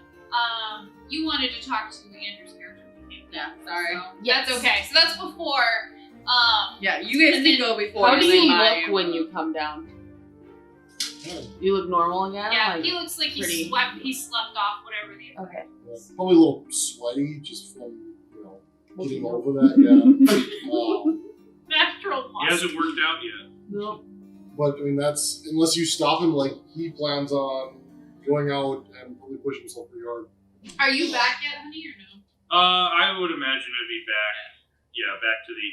[SPEAKER 2] You wanted to talk to Andrew's character.
[SPEAKER 10] Yeah, sorry.
[SPEAKER 2] So that's okay. So that's before.
[SPEAKER 6] Yeah, you guys
[SPEAKER 2] And
[SPEAKER 6] can
[SPEAKER 2] then-
[SPEAKER 6] go before.
[SPEAKER 8] How do
[SPEAKER 6] and
[SPEAKER 8] you
[SPEAKER 6] then
[SPEAKER 8] look when you come down? You look normal again?
[SPEAKER 2] Yeah,
[SPEAKER 8] Like,
[SPEAKER 2] he looks like
[SPEAKER 8] pretty-
[SPEAKER 2] he slept off whatever the
[SPEAKER 8] Okay.
[SPEAKER 7] Yeah, probably a little sweaty just from, getting over that, yeah.
[SPEAKER 2] natural
[SPEAKER 3] He hasn't worked out yet.
[SPEAKER 8] No.
[SPEAKER 7] But, I mean, that's, unless you stop him, like, he plans on going out and probably pushing himself pretty hard.
[SPEAKER 2] Are you back yet, honey, or no?
[SPEAKER 3] I would imagine I'd be back. Yeah, back to the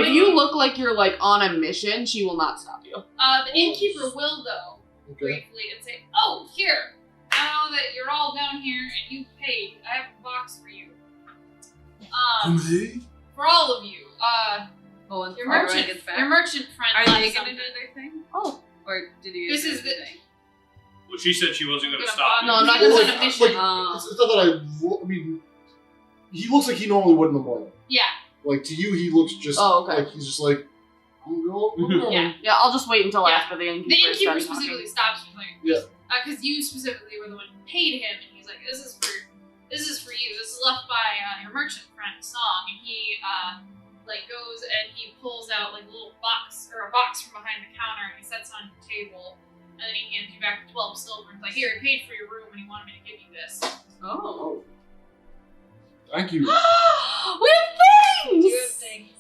[SPEAKER 3] inn.
[SPEAKER 8] If you look like you're like on a mission, she will not stop you.
[SPEAKER 2] The innkeeper will though
[SPEAKER 7] Okay.
[SPEAKER 2] briefly and say, "Oh, here. Now that you're all down here and you paid, I have a box for you. For all of you.
[SPEAKER 6] once
[SPEAKER 2] Your
[SPEAKER 6] everyone
[SPEAKER 2] merchant,
[SPEAKER 6] gets back.
[SPEAKER 2] your merchant friend.
[SPEAKER 6] Are
[SPEAKER 2] left
[SPEAKER 6] they gonna
[SPEAKER 2] something.
[SPEAKER 6] do their thing?
[SPEAKER 8] Oh.
[SPEAKER 6] Or did you?
[SPEAKER 2] This
[SPEAKER 6] do
[SPEAKER 2] is the-
[SPEAKER 6] your thing?
[SPEAKER 3] Well, she said she wasn't going to
[SPEAKER 2] Gonna
[SPEAKER 3] stop.
[SPEAKER 2] bother
[SPEAKER 8] No, I'm not
[SPEAKER 2] you.
[SPEAKER 8] gonna
[SPEAKER 2] He's
[SPEAKER 8] send
[SPEAKER 2] on
[SPEAKER 8] a
[SPEAKER 2] a mission.
[SPEAKER 7] It's not that I mean, he looks like he normally would in the morning.
[SPEAKER 2] Yeah.
[SPEAKER 7] Like, to you, he looks just like, he's just like, I'm going.
[SPEAKER 2] Yeah.
[SPEAKER 8] Yeah, I'll just wait until
[SPEAKER 2] Yeah.
[SPEAKER 8] after the innkeeper
[SPEAKER 2] The
[SPEAKER 8] is
[SPEAKER 2] innkeeper
[SPEAKER 8] done
[SPEAKER 2] specifically
[SPEAKER 8] talking.
[SPEAKER 2] stops you, like,
[SPEAKER 7] Yeah.
[SPEAKER 2] because you specifically were the one who paid him, and he's like, "This is for you. This is left by your merchant friend Song," and he like goes and he pulls out like a little box or a box from behind the counter, and he sets it on your table, and then he hands you back 12 silver. And he's like, "Here, I paid for your room, and he wanted me to give you this."
[SPEAKER 6] Oh.
[SPEAKER 7] Thank you.
[SPEAKER 8] We have things!
[SPEAKER 2] You have things.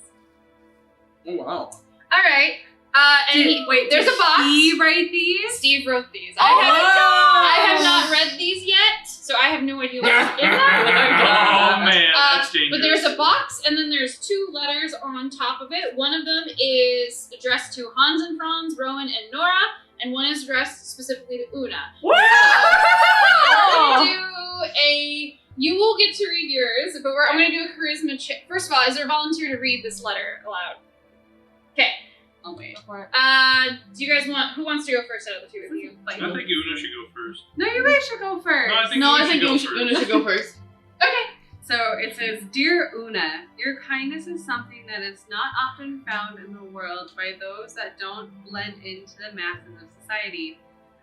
[SPEAKER 9] Oh wow.
[SPEAKER 2] All right. And there's a box.
[SPEAKER 10] He write these?
[SPEAKER 2] Steve wrote these.
[SPEAKER 10] Oh!
[SPEAKER 2] I have not read these yet, so I have no idea what's in them.
[SPEAKER 3] Oh man, that's dangerous.
[SPEAKER 2] But there's a box, and then there's 2 letters on top of it. One of them is addressed to Hans and Franz, Rowan, and Nora, and one is addressed specifically to Una. I'm gonna do you will get to read yours, but I'm gonna do a charisma check. First of all, is there a volunteer to read this letter aloud? Okay.
[SPEAKER 6] Oh wait.
[SPEAKER 2] Do you guys who wants to go first out of the 2 of you?
[SPEAKER 3] I think Una should go first.
[SPEAKER 10] No, you guys should go first.
[SPEAKER 3] No, I think
[SPEAKER 8] No,
[SPEAKER 3] Una
[SPEAKER 8] I think
[SPEAKER 3] should go
[SPEAKER 8] Una
[SPEAKER 3] first.
[SPEAKER 8] should go first.
[SPEAKER 2] Okay.
[SPEAKER 10] So it says, Dear Una, your kindness is something that is not often found in the world by those that don't blend into the masses of society.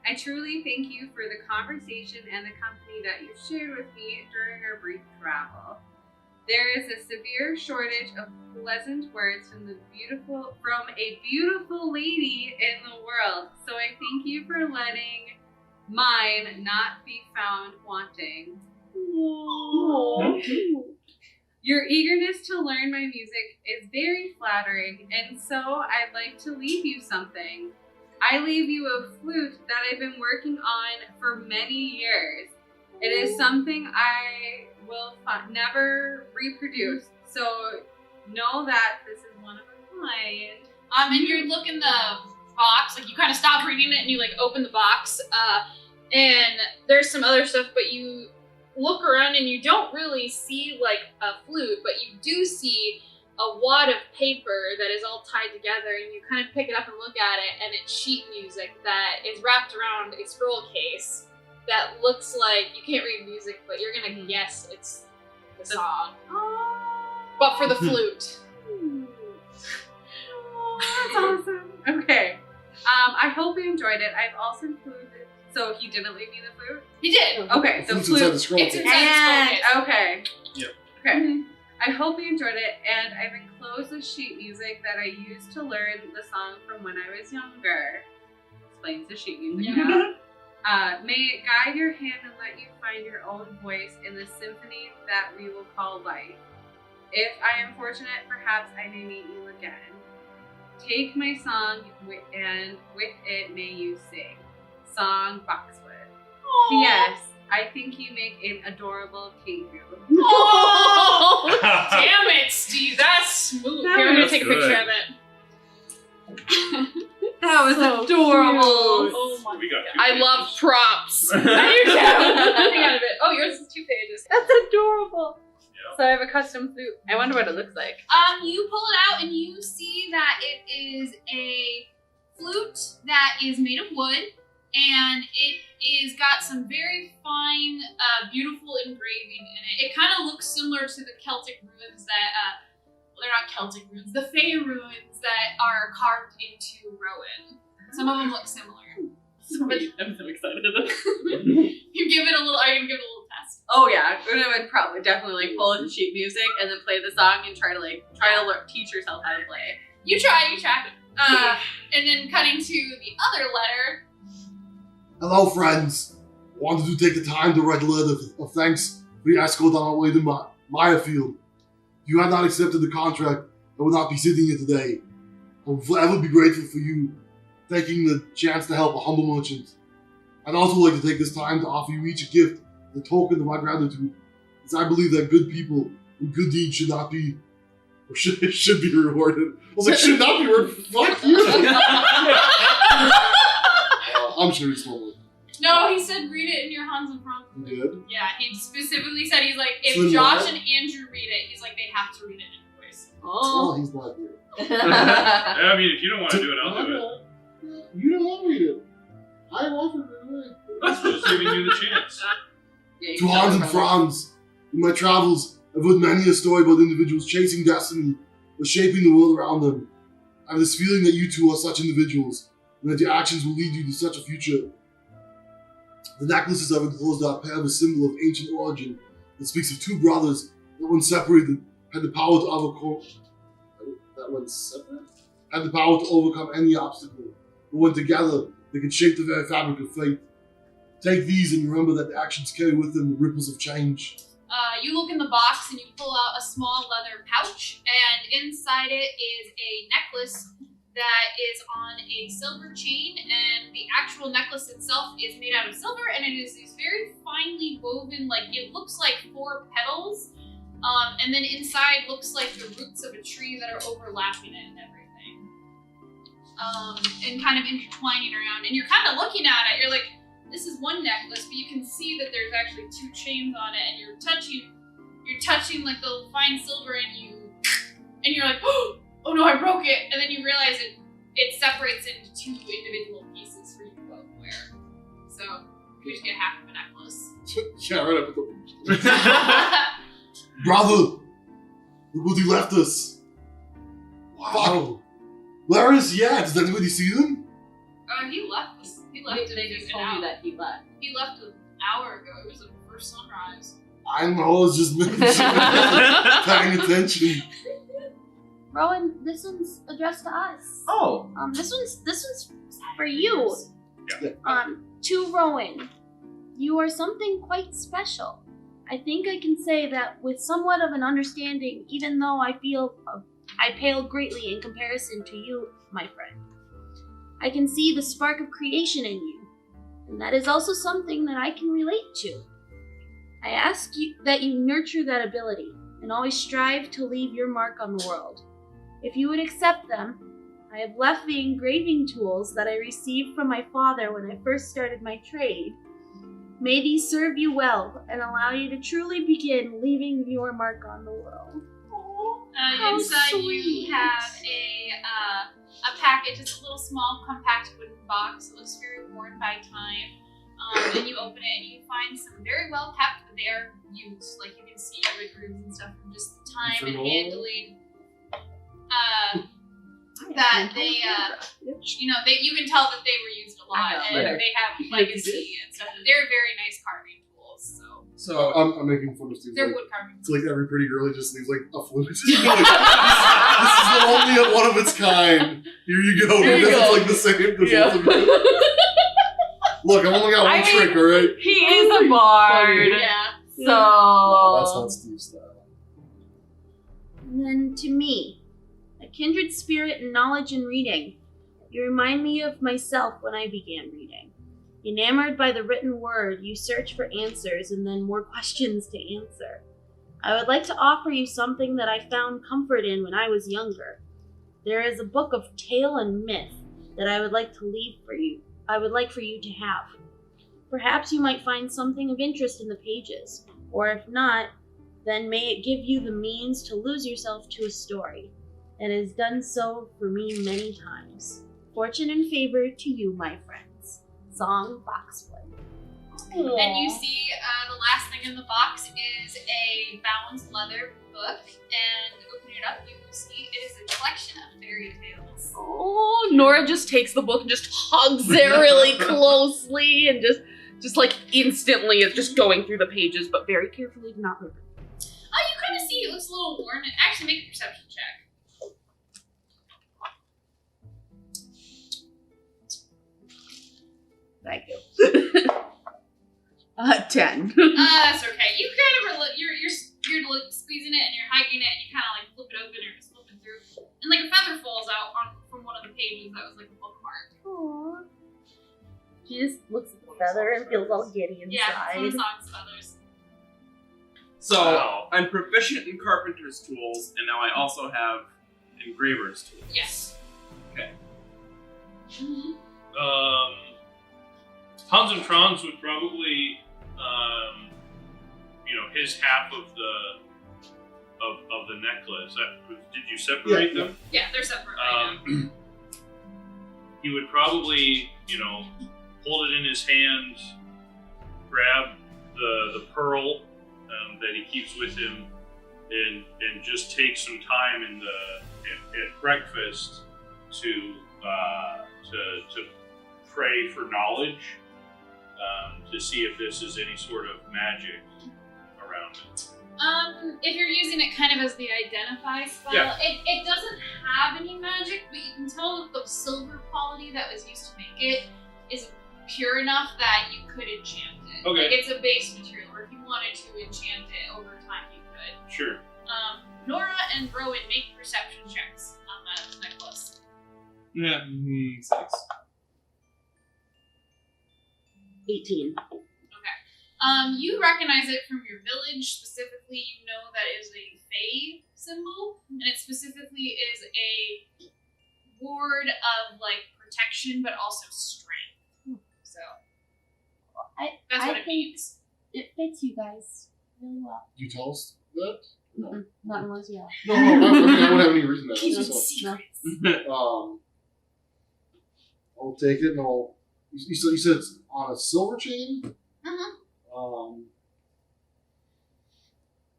[SPEAKER 10] I truly thank you for the conversation and the company that you shared with me during our brief travel. There is a severe shortage of pleasant words from a beautiful lady in the world. So I thank you for letting mine not be found wanting. Your eagerness to learn my music is very flattering, and so I'd like to leave you something. I leave you a flute that I've been working on for many years. It is something I will never reproduce, so know that this is one of a kind.
[SPEAKER 2] And you look in the box, like you kind of stop reading it and you like open the box, and there's some other stuff, but you look around and you don't really see like a flute, but you do see a wad of paper that is all tied together, and you kind of pick it up and look at it, and it's sheet music that is wrapped around a scroll case that looks like, you can't read music, but you're gonna guess it's the song. But for the flute.
[SPEAKER 10] That's awesome. Okay. I hope you enjoyed it. I've also included. So he didn't leave me the flute?
[SPEAKER 2] He did.
[SPEAKER 10] Okay, the
[SPEAKER 7] Flute's
[SPEAKER 10] flute.
[SPEAKER 7] inside the scroll
[SPEAKER 2] It's
[SPEAKER 7] case.
[SPEAKER 2] inside the scroll case.
[SPEAKER 10] Okay.
[SPEAKER 3] Yep.
[SPEAKER 10] Okay. I hope you enjoyed it, and I've enclosed the sheet music that I used to learn the song from when I was younger. Explains the sheet music now. May it guide your hand and let you find your own voice in the symphony that we will call life. If I am fortunate, perhaps I may meet you again. Take my song, and with it may you sing. Song Boxwood. P.S. I think you make an adorable kangaroo.
[SPEAKER 2] Oh, damn it, Steve. That's smooth. Here, I'm gonna take a
[SPEAKER 3] That's
[SPEAKER 2] picture
[SPEAKER 3] good.
[SPEAKER 2] of it.
[SPEAKER 10] That was
[SPEAKER 8] So
[SPEAKER 10] adorable.
[SPEAKER 2] Oh my
[SPEAKER 3] We got two
[SPEAKER 2] I
[SPEAKER 3] pages.
[SPEAKER 2] love props. I do too. Nothing out of it. Oh, yours is 2 pages.
[SPEAKER 10] That's adorable.
[SPEAKER 3] Yeah.
[SPEAKER 10] So I have a custom flute. I wonder what it looks like.
[SPEAKER 2] You pull it out and you see that it is a flute that is made of wood, and it is got some very fine, beautiful engraving in it. It kind of looks similar to the Celtic runes that, well, they're not Celtic runes, the Fey runes that are carved into Rowan. Some of them look similar.
[SPEAKER 6] Sweet. I'm so excited.
[SPEAKER 2] You give it a little, are you gonna give it a little test?
[SPEAKER 6] Oh yeah, Una would probably definitely like pull the sheet music and then play the song and try to learn, teach yourself how to play.
[SPEAKER 2] You try. And then cutting to the other letter.
[SPEAKER 7] Hello, friends. Wanted to take the time to write a letter of thanks for your escort on our way to Mirefield. If you had not accepted the contract, I would not be sitting here today. I will forever be grateful for you taking the chance to help a humble merchant. I'd also like to take this time to offer you each a gift, the token of my gratitude, as I believe that good people and good deeds should not be, or should be rewarded. I was like, should not be rewarded? Fuck you! I'm sure he's normal.
[SPEAKER 2] No, he said read it in your Hans and Franz.
[SPEAKER 7] He did?
[SPEAKER 2] Yeah, he specifically said, he's like, if
[SPEAKER 7] So
[SPEAKER 2] Josh
[SPEAKER 7] what?
[SPEAKER 2] and Andrew read it, he's like, they have to read it in voice.
[SPEAKER 7] Oh, he's not here.
[SPEAKER 3] I mean, if you don't want to do it, I'll do it.
[SPEAKER 7] You don't want to read it. I offered it.
[SPEAKER 3] That's just giving you the chance.
[SPEAKER 6] Yeah,
[SPEAKER 7] To Hans and Franz, in my travels, I've heard many a story about individuals chasing destiny or shaping the world around them. I have this feeling that you two are such individuals, and that your actions will lead you to such a future. The necklaces I've enclosed are a pair of a symbol of ancient origin that speaks of two brothers that when separated had the power to overcome. Had the power to overcome any obstacle, but when together they could shape the very fabric of fate. Take these and remember that the actions carry with them the ripples of change.
[SPEAKER 2] You look in the box and you pull out a small leather pouch, and inside it is a necklace that is on a silver chain, and the actual necklace itself is made out of silver, and it is these very finely woven, like it looks like 4 petals, and then inside looks like the roots of a tree that are overlapping it and everything, and kind of intertwining around. And you're kind of looking at it, you're like, this is one necklace, but you can see that there's actually 2 chains on it, and you're touching like the fine silver, and you're like, oh no, I broke it, and then you realize it separates into 2 individual pieces for you to both wear. So you just get half of a necklace.
[SPEAKER 7] Yeah, right up at the Brother! Look what he left us! Wow! Where is he at? Does anybody see him?
[SPEAKER 2] He left us. He left.
[SPEAKER 6] They just told me that he left.
[SPEAKER 2] He left an hour ago. It was the first sunrise.
[SPEAKER 7] I know, it's just paying attention.
[SPEAKER 11] Rowan, this one's addressed to us.
[SPEAKER 5] Oh.
[SPEAKER 11] This one's for you.
[SPEAKER 3] Yeah.
[SPEAKER 11] To Rowan, you are something quite special. I think I can say that with somewhat of an understanding, even though I feel I pale greatly in comparison to you, my friend. I can see the spark of creation in you, and that is also something that I can relate to. I ask you that you nurture that ability, and always strive to leave your mark on the world. If you would accept them, I have left the engraving tools that I received from my father when I first started my trade. May these serve you well and allow you to truly begin leaving your mark on the world.
[SPEAKER 8] How
[SPEAKER 2] Inside
[SPEAKER 8] sweet.
[SPEAKER 2] you have a package. It's a little small, compact wooden box. It looks very worn by time. And you open it and you find some very well kept, but they are used. Like you can see the grooves and stuff from just time and handling. That they, you can tell that they were used a lot, and they have legacy and stuff. They're very nice carving tools.
[SPEAKER 9] So
[SPEAKER 7] I'm making fun of Steve.
[SPEAKER 2] They're
[SPEAKER 7] Like,
[SPEAKER 2] wood carving.
[SPEAKER 7] it's like every pretty girl just leaves like a flute. This is only a one of its kind. Here you go.
[SPEAKER 8] Here you
[SPEAKER 7] This
[SPEAKER 8] go.
[SPEAKER 7] is like the same.
[SPEAKER 8] Yeah.
[SPEAKER 7] Look, I've only got one trick, alright?
[SPEAKER 8] He is a bard.
[SPEAKER 6] Yeah.
[SPEAKER 8] So
[SPEAKER 7] No, that's not Steve's style.
[SPEAKER 11] And then to me, a kindred spirit in knowledge and reading, you remind me of myself when I began reading. Enamored by the written word, you search for answers and then more questions to answer. I would like to offer you something that I found comfort in when I was younger. There is a book of tale and myth that I would like to leave for you. I would like for you to have. Perhaps you might find something of interest in the pages, or if not, then may it give you the means to lose yourself to a story. It has done so for me many times. Fortune and favor to you, my friends. Song Boxwood.
[SPEAKER 2] And you see the last thing in the box is a bound leather book, and opening it up, you will see it is a collection of fairy tales.
[SPEAKER 8] Oh, Nora just takes the book and just hugs it really closely and just like instantly is just going through the pages, but very carefully to not hurt her.
[SPEAKER 2] Oh, you kind of see it looks a little worn. Actually, make a perception check.
[SPEAKER 8] Thank you. 10.
[SPEAKER 2] That's okay. You kind of you're like squeezing it and you're hiking it and you kind of like flip it open or just flipping through, and like a feather falls out from one of the pages that was like a bookmark.
[SPEAKER 11] Aww. She just looks at the feather and feels all giddy inside.
[SPEAKER 2] Yeah, it's one of the song's feathers.
[SPEAKER 5] So
[SPEAKER 3] Wow.
[SPEAKER 5] I'm proficient in carpenter's tools, and now I also have engraver's tools.
[SPEAKER 2] Yes.
[SPEAKER 5] Okay.
[SPEAKER 3] Hans and Franz would probably, his half of the necklace. Did you separate them?
[SPEAKER 2] Yeah, they're separate right now.
[SPEAKER 3] He would probably, hold it in his hand, grab the pearl that he keeps with him, and just take some time at breakfast to pray for knowledge, to see if this is any sort of magic around it.
[SPEAKER 2] If you're using it kind of as the identify spell,
[SPEAKER 3] Yeah.
[SPEAKER 2] it doesn't have any magic, but you can tell that the silver quality that was used to make it is pure enough that you could enchant it.
[SPEAKER 3] Okay.
[SPEAKER 2] Like it's a base material, or if you wanted to enchant it over time, you could.
[SPEAKER 3] Sure.
[SPEAKER 2] Nora and Rowan make perception checks on that necklace.
[SPEAKER 9] yeah, 6.
[SPEAKER 11] 18.
[SPEAKER 2] You recognize it from your village. Specifically, you know that it is a Fae symbol, and it specifically is a ward of like protection, but also strength. So that's what it means.
[SPEAKER 11] It fits you guys really well.
[SPEAKER 7] Do you tell us that?
[SPEAKER 11] Mm-mm, not unless you ask.
[SPEAKER 7] No, I wouldn't have any reason to.
[SPEAKER 2] Keep
[SPEAKER 7] So,
[SPEAKER 2] secrets.
[SPEAKER 7] I'll take it and I'll. You said it's on a silver chain?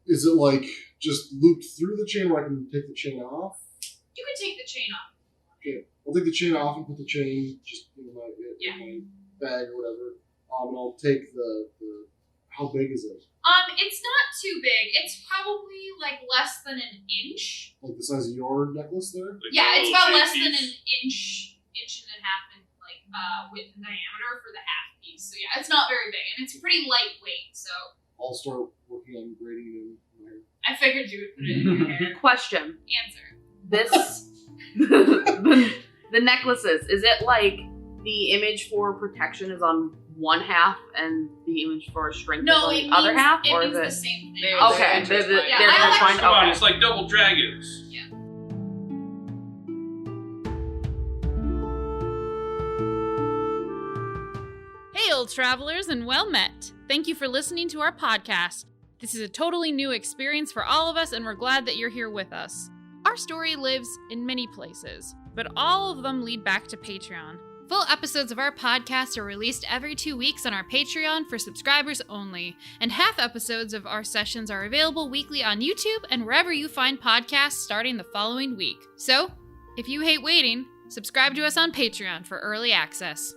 [SPEAKER 7] Is it like just looped through the chain where I can take the chain off?
[SPEAKER 2] You can take the chain off.
[SPEAKER 7] Okay, I'll take the chain off and put the chain just in my
[SPEAKER 2] Yeah.
[SPEAKER 7] bag or whatever. And I'll take the how big is it?
[SPEAKER 2] It's not too big. It's probably like less than an inch.
[SPEAKER 7] Like the size of your necklace there?
[SPEAKER 3] Like
[SPEAKER 2] Yeah,
[SPEAKER 3] a
[SPEAKER 2] it's
[SPEAKER 3] little
[SPEAKER 2] about
[SPEAKER 3] shaped
[SPEAKER 2] less than
[SPEAKER 3] piece.
[SPEAKER 2] an inch and a half in like width and diameter for the half piece. So yeah, it's not very big and it's pretty lightweight. So
[SPEAKER 7] I'll start working on grading it in my hair.
[SPEAKER 2] I figured you would put it in your hair.
[SPEAKER 8] Question.
[SPEAKER 2] Answer.
[SPEAKER 8] This the necklaces, is it like the image for protection is on one half and the image for strength
[SPEAKER 2] No,
[SPEAKER 8] is
[SPEAKER 2] it
[SPEAKER 8] on the other
[SPEAKER 2] means,
[SPEAKER 8] half?
[SPEAKER 2] it
[SPEAKER 8] or
[SPEAKER 2] means
[SPEAKER 8] is
[SPEAKER 2] the
[SPEAKER 8] it?
[SPEAKER 2] same thing.
[SPEAKER 8] Okay, they're
[SPEAKER 2] Yeah,
[SPEAKER 8] intertwined.
[SPEAKER 2] I
[SPEAKER 9] Come on,
[SPEAKER 8] Okay.
[SPEAKER 9] it's like double dragons.
[SPEAKER 1] Hail, travelers, and well met. Thank you for listening to our podcast. This is a totally new experience for all of us, and we're glad that you're here with us. Our story lives in many places, but all of them lead back to Patreon. Full episodes of our podcast are released every 2 weeks on our Patreon for subscribers only, and half episodes of our sessions are available weekly on YouTube and wherever you find podcasts starting the following week. So, if you hate waiting, subscribe to us on Patreon for early access.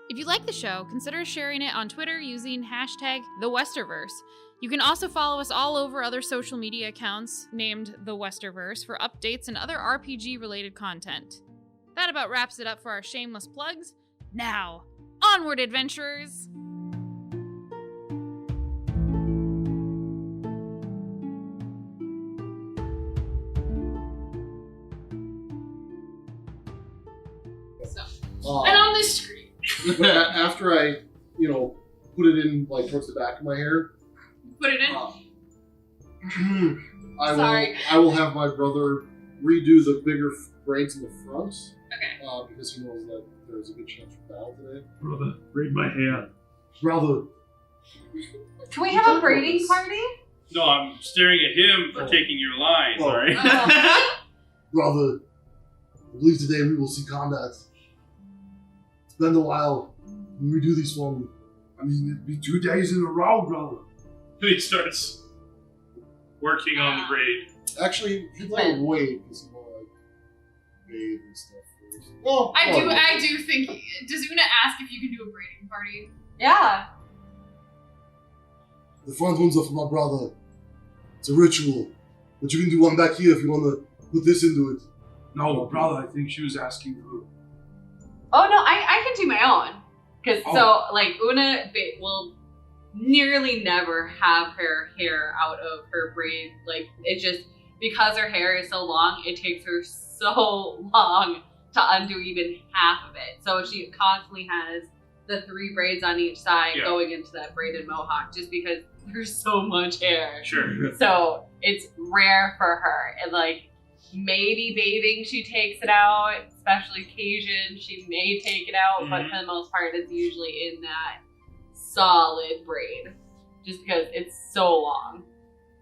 [SPEAKER 1] If you like the show, consider sharing it on Twitter using hashtag #TheWesterverse. You can also follow us all over other social media accounts named The Westerverse for updates and other RPG-related content. That about wraps it up for our shameless plugs. Now, onward, adventurers!
[SPEAKER 2] And on this screen.
[SPEAKER 7] After I, put it in like towards the back of my hair,
[SPEAKER 2] Put it in.
[SPEAKER 7] I will have my brother redo the bigger braids in the front.
[SPEAKER 2] Okay.
[SPEAKER 7] Because he knows that there's a good chance for battle today.
[SPEAKER 4] Brother, braid my hair.
[SPEAKER 7] Brother.
[SPEAKER 10] Can we have a braiding party?
[SPEAKER 3] No, I'm staring at him for taking your line.
[SPEAKER 7] Oh.
[SPEAKER 3] Sorry.
[SPEAKER 7] Brother, I believe today we will see combat. It's been a while when we do this one.
[SPEAKER 4] I mean, it'd be 2 days in a row, brother.
[SPEAKER 3] He starts working on the braid.
[SPEAKER 7] Actually, he'd like wait because he want to like bathe and stuff first. Oh,
[SPEAKER 2] I do think. Does Una ask if you can do a braiding party?
[SPEAKER 10] Yeah.
[SPEAKER 7] The front ones are for my brother. It's a ritual. But you can do one back here if you want to put this into it.
[SPEAKER 4] No, brother, I think she was asking for...
[SPEAKER 6] Oh no, I can do my own. Because
[SPEAKER 4] Oh.
[SPEAKER 6] Una will nearly never have her hair out of her braid. Like, it just, because her hair is so long, it takes her so long to undo even half of it. So she constantly has the 3 braids on each side going into that braided mohawk just because there's so much hair.
[SPEAKER 3] Sure.
[SPEAKER 6] So it's rare for her. And like, maybe bathing she takes it out, especially occasion she may take it out, but for the most part it's usually in that solid braid just because it's so long.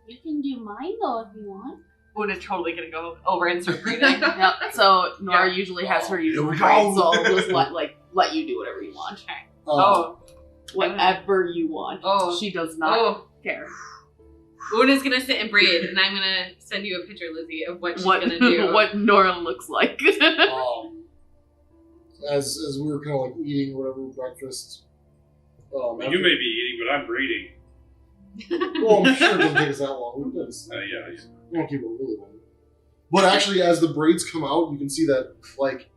[SPEAKER 11] You can do mine though if you want.
[SPEAKER 6] Una's totally gonna go over and start braiding.
[SPEAKER 8] Yep. So Nora usually has her usual
[SPEAKER 7] we
[SPEAKER 8] braid,
[SPEAKER 7] go.
[SPEAKER 8] so I'll just let you do whatever you want.
[SPEAKER 6] Oh.
[SPEAKER 8] Whatever you want.
[SPEAKER 6] Oh.
[SPEAKER 8] She does not care.
[SPEAKER 6] Una's gonna sit and braid, and I'm gonna send you a picture, Lizzie, of what she's gonna do.
[SPEAKER 8] What Nora looks like.
[SPEAKER 7] As we were kind of like eating or whatever breakfast.
[SPEAKER 3] You may be eating, but I'm braiding.
[SPEAKER 7] Well, I'm sure it doesn't take us that long. We won't keep it really long. But actually, as the braids come out, you can see that like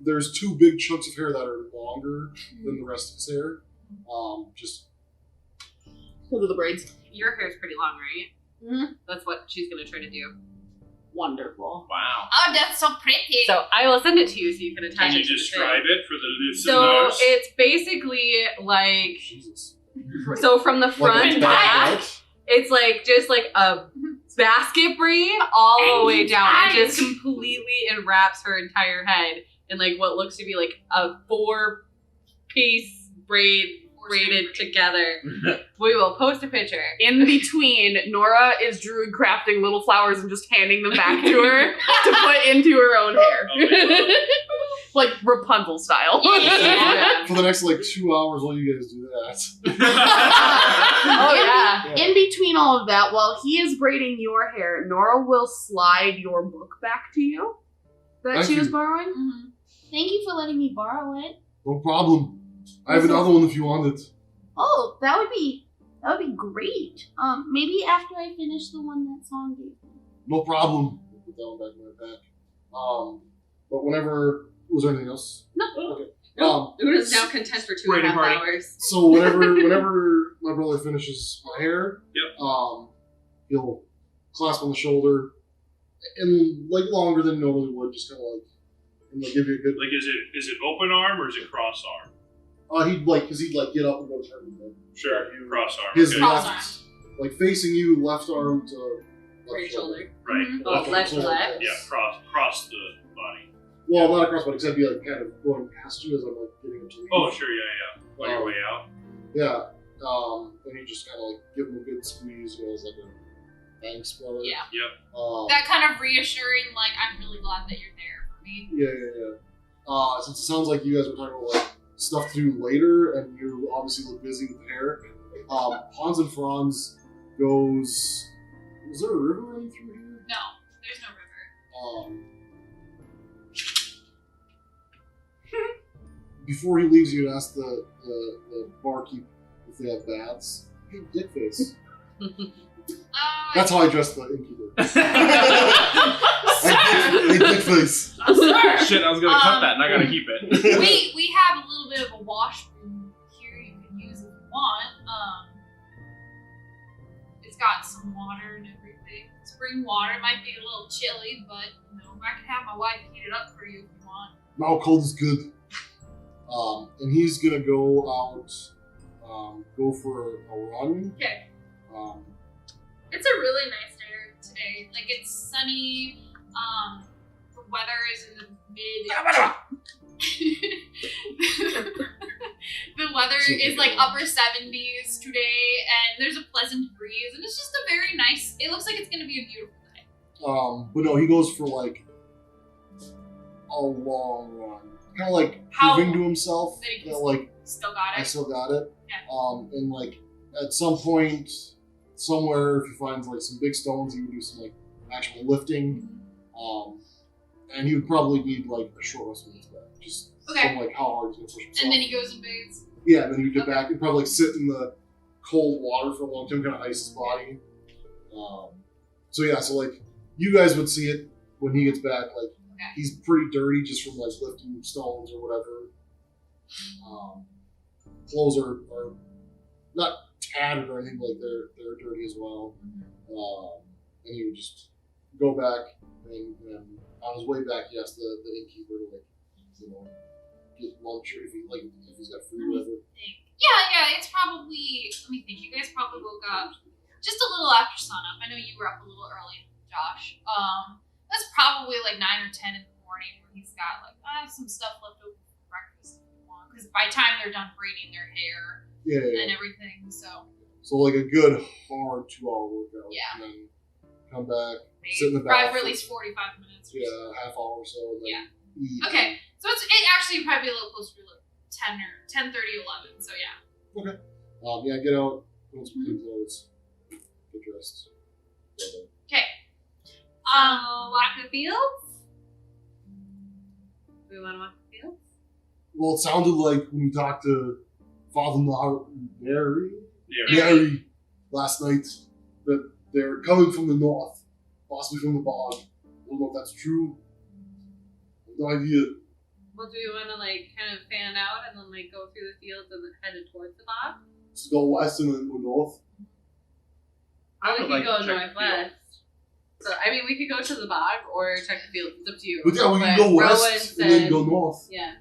[SPEAKER 7] there's 2 big chunks of hair that are longer than the rest of his hair. Just
[SPEAKER 8] Because of the braids.
[SPEAKER 6] Your hair's pretty long, right?
[SPEAKER 8] Mm-hmm.
[SPEAKER 6] That's what she's gonna try to do.
[SPEAKER 8] Wonderful.
[SPEAKER 3] Wow.
[SPEAKER 2] Oh, that's so pretty.
[SPEAKER 6] So I will send it to you so you can attach
[SPEAKER 3] Can you
[SPEAKER 6] it to the
[SPEAKER 3] describe
[SPEAKER 6] thing.
[SPEAKER 3] it for the
[SPEAKER 6] So
[SPEAKER 3] listeners?
[SPEAKER 6] it's basically like,
[SPEAKER 7] Jesus.
[SPEAKER 6] so from the front
[SPEAKER 7] Like a
[SPEAKER 6] back,
[SPEAKER 7] back,
[SPEAKER 6] it's like just like a basket braid all the way down. It just
[SPEAKER 2] Nice.
[SPEAKER 6] completely enwraps her entire head in like what looks to be like a 4-piece braid braided together. We will post a picture.
[SPEAKER 8] In between, Nora is druid crafting little flowers and just handing them back to her to put into her own hair. Like Rapunzel style.
[SPEAKER 6] Yeah.
[SPEAKER 7] For the next like 2 hours while you guys do that.
[SPEAKER 6] Oh yeah.
[SPEAKER 8] In between all of that, while he is braiding your hair, Nora will slide your book back to you that
[SPEAKER 7] Thank
[SPEAKER 8] she was
[SPEAKER 7] you.
[SPEAKER 8] borrowing.
[SPEAKER 11] Mm-hmm. Thank you for letting me borrow it.
[SPEAKER 7] No problem. I have another one if you want it.
[SPEAKER 11] Oh, that would be great. Maybe after I finish the one that Song gave me.
[SPEAKER 7] No problem. I'll put that one back in my pack. But whenever, was there anything else?
[SPEAKER 6] No.
[SPEAKER 7] Okay.
[SPEAKER 6] Una's now content for 2.5 hours.
[SPEAKER 7] So whenever my brother finishes my hair, he'll clasp on the shoulder, and like longer than normally would, just kind of like, and like give you a good.
[SPEAKER 3] Like, is it open arm or is it cross arm?
[SPEAKER 7] He'd get up and go turn him.
[SPEAKER 3] Sure, cross arm.
[SPEAKER 7] His
[SPEAKER 3] Okay.
[SPEAKER 7] left, like facing you, left arm to left
[SPEAKER 6] Right shoulder.
[SPEAKER 3] Right.
[SPEAKER 6] Oh, left to left?
[SPEAKER 3] Yeah, cross the body.
[SPEAKER 7] Well, not across, but except be like kind of going past you as I'm like getting him to leave.
[SPEAKER 3] Oh, sure, yeah. On your way out.
[SPEAKER 7] Yeah. And you just kind of like give him a good squeeze, as like a thanks, brother.
[SPEAKER 2] Yeah.
[SPEAKER 3] Yep.
[SPEAKER 2] That kind of reassuring, like, I'm really glad that you're there for me.
[SPEAKER 7] Yeah. Since it sounds like you guys were talking about like stuff to do later, and you obviously look busy with the hair, Hans and Franz goes. Is there a river running through here?
[SPEAKER 2] No, there's no river.
[SPEAKER 7] Before he leaves, you'd ask the barkeep if they have baths. Hey, dickface. That's how I dress the innkeeper. Hey, dickface.
[SPEAKER 5] Shit, I was gonna cut that and I gotta keep it.
[SPEAKER 2] we have a little bit of a washroom here you can use if you want. It's got some water and everything. Spring water might be a little chilly, but I can have my wife heat it up for you if you want.
[SPEAKER 7] Now cold is good. And he's gonna go out, go for a run.
[SPEAKER 2] Okay.
[SPEAKER 7] Um,
[SPEAKER 2] It's a really nice day today. Like, it's sunny. The weather is in the mid. The weather is like upper 70s today, and there's a pleasant breeze, and it's just a very nice. It looks like it's going to be a beautiful day.
[SPEAKER 7] but no, he goes for like a long run, kind of like
[SPEAKER 2] How
[SPEAKER 7] proving to himself
[SPEAKER 2] that he
[SPEAKER 7] that like
[SPEAKER 2] Still got
[SPEAKER 7] I
[SPEAKER 2] it.
[SPEAKER 7] still got it.
[SPEAKER 2] Yeah.
[SPEAKER 7] And like at some point, somewhere, if he finds like some big stones, he would do some like actual lifting. And he would probably need like a short rest when he's back, just
[SPEAKER 2] Okay.
[SPEAKER 7] from like how hard he's gonna push himself.
[SPEAKER 2] And then he goes and bathes.
[SPEAKER 7] Yeah, and then he would get
[SPEAKER 2] Okay.
[SPEAKER 7] back and probably like sit in the cold water for a long time, kind of ice his body. So like you guys would see it when he gets back. Like
[SPEAKER 2] Okay.
[SPEAKER 7] he's pretty dirty just from like lifting stones or whatever. Clothes are not tattered or anything, like they're dirty as well. And he would just go back and on his way back he asked the innkeeper to like get lunch or if he's got food or whatever.
[SPEAKER 2] Yeah, it's probably, let me think, you guys probably woke up just a little after sunup. I know you were up a little early, Josh. That's probably like 9 or 10 in the morning where he's got like, some stuff left over for breakfast if you want. Because by the time they're done braiding their hair and everything, so.
[SPEAKER 7] So like a good hard 2-hour workout.
[SPEAKER 2] Yeah.
[SPEAKER 7] And then come back, sit in the
[SPEAKER 2] Drive
[SPEAKER 7] bath
[SPEAKER 2] for at least 45 minutes.
[SPEAKER 7] Yeah, half hour or so. And then eat.
[SPEAKER 2] Okay, so it actually probably a little closer to like 10 or 10:30, 11. So yeah.
[SPEAKER 7] Okay. Get out, put on some clean clothes, get dressed.
[SPEAKER 2] Okay.
[SPEAKER 10] Walk the fields? Do we want to walk the fields?
[SPEAKER 7] Well, it sounded like when we talked to Father Mary last night that they're coming from the north, possibly from the bog. I don't know if that's true. I have no idea.
[SPEAKER 10] Well, do we want to kind of fan out and then go through the fields and then headed towards the bog?
[SPEAKER 7] Just go west and then go north.
[SPEAKER 5] I
[SPEAKER 10] We
[SPEAKER 5] would
[SPEAKER 10] could
[SPEAKER 5] like
[SPEAKER 10] go
[SPEAKER 5] to check the
[SPEAKER 10] northwest. So, we could go to the bog or check the fields. It's up to you.
[SPEAKER 7] But yeah, we can go
[SPEAKER 10] Rowan
[SPEAKER 7] west and then
[SPEAKER 10] said-
[SPEAKER 7] go north.
[SPEAKER 10] Yeah.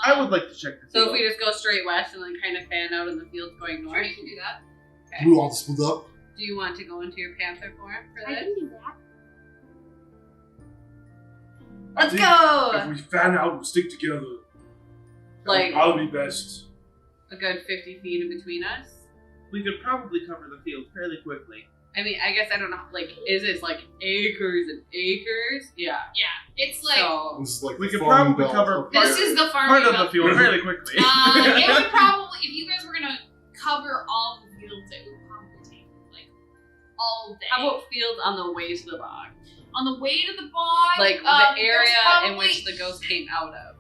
[SPEAKER 5] I would like to check the
[SPEAKER 10] So if
[SPEAKER 5] field.
[SPEAKER 10] we just go straight west and then kind of fan out in the fields going
[SPEAKER 2] Sure,
[SPEAKER 10] north.
[SPEAKER 2] you can do that.
[SPEAKER 7] Do we want to split up?
[SPEAKER 10] Do you want to go into your panther form for
[SPEAKER 11] I
[SPEAKER 10] this?
[SPEAKER 11] can do that.
[SPEAKER 10] Let's
[SPEAKER 4] If
[SPEAKER 10] go!
[SPEAKER 4] we fan out and stick together, that
[SPEAKER 10] Like-
[SPEAKER 4] would probably be best.
[SPEAKER 10] A good 50 feet in between us.
[SPEAKER 5] We could probably cover the field fairly quickly.
[SPEAKER 10] I guess I don't know. Is this acres and acres? Yeah.
[SPEAKER 2] Yeah, it's like
[SPEAKER 10] So
[SPEAKER 7] This is like
[SPEAKER 5] We
[SPEAKER 7] the
[SPEAKER 5] could
[SPEAKER 7] farming
[SPEAKER 5] probably
[SPEAKER 7] belt.
[SPEAKER 5] cover
[SPEAKER 2] this is the farm.
[SPEAKER 5] part of the field fairly quickly.
[SPEAKER 2] It would probably, if you guys were gonna cover all the fields, it would probably take all day.
[SPEAKER 10] how about fields on the way to the bog?
[SPEAKER 2] On the way to the bog?
[SPEAKER 10] The
[SPEAKER 2] there's
[SPEAKER 10] area in
[SPEAKER 2] probably-
[SPEAKER 10] which the ghost came out of.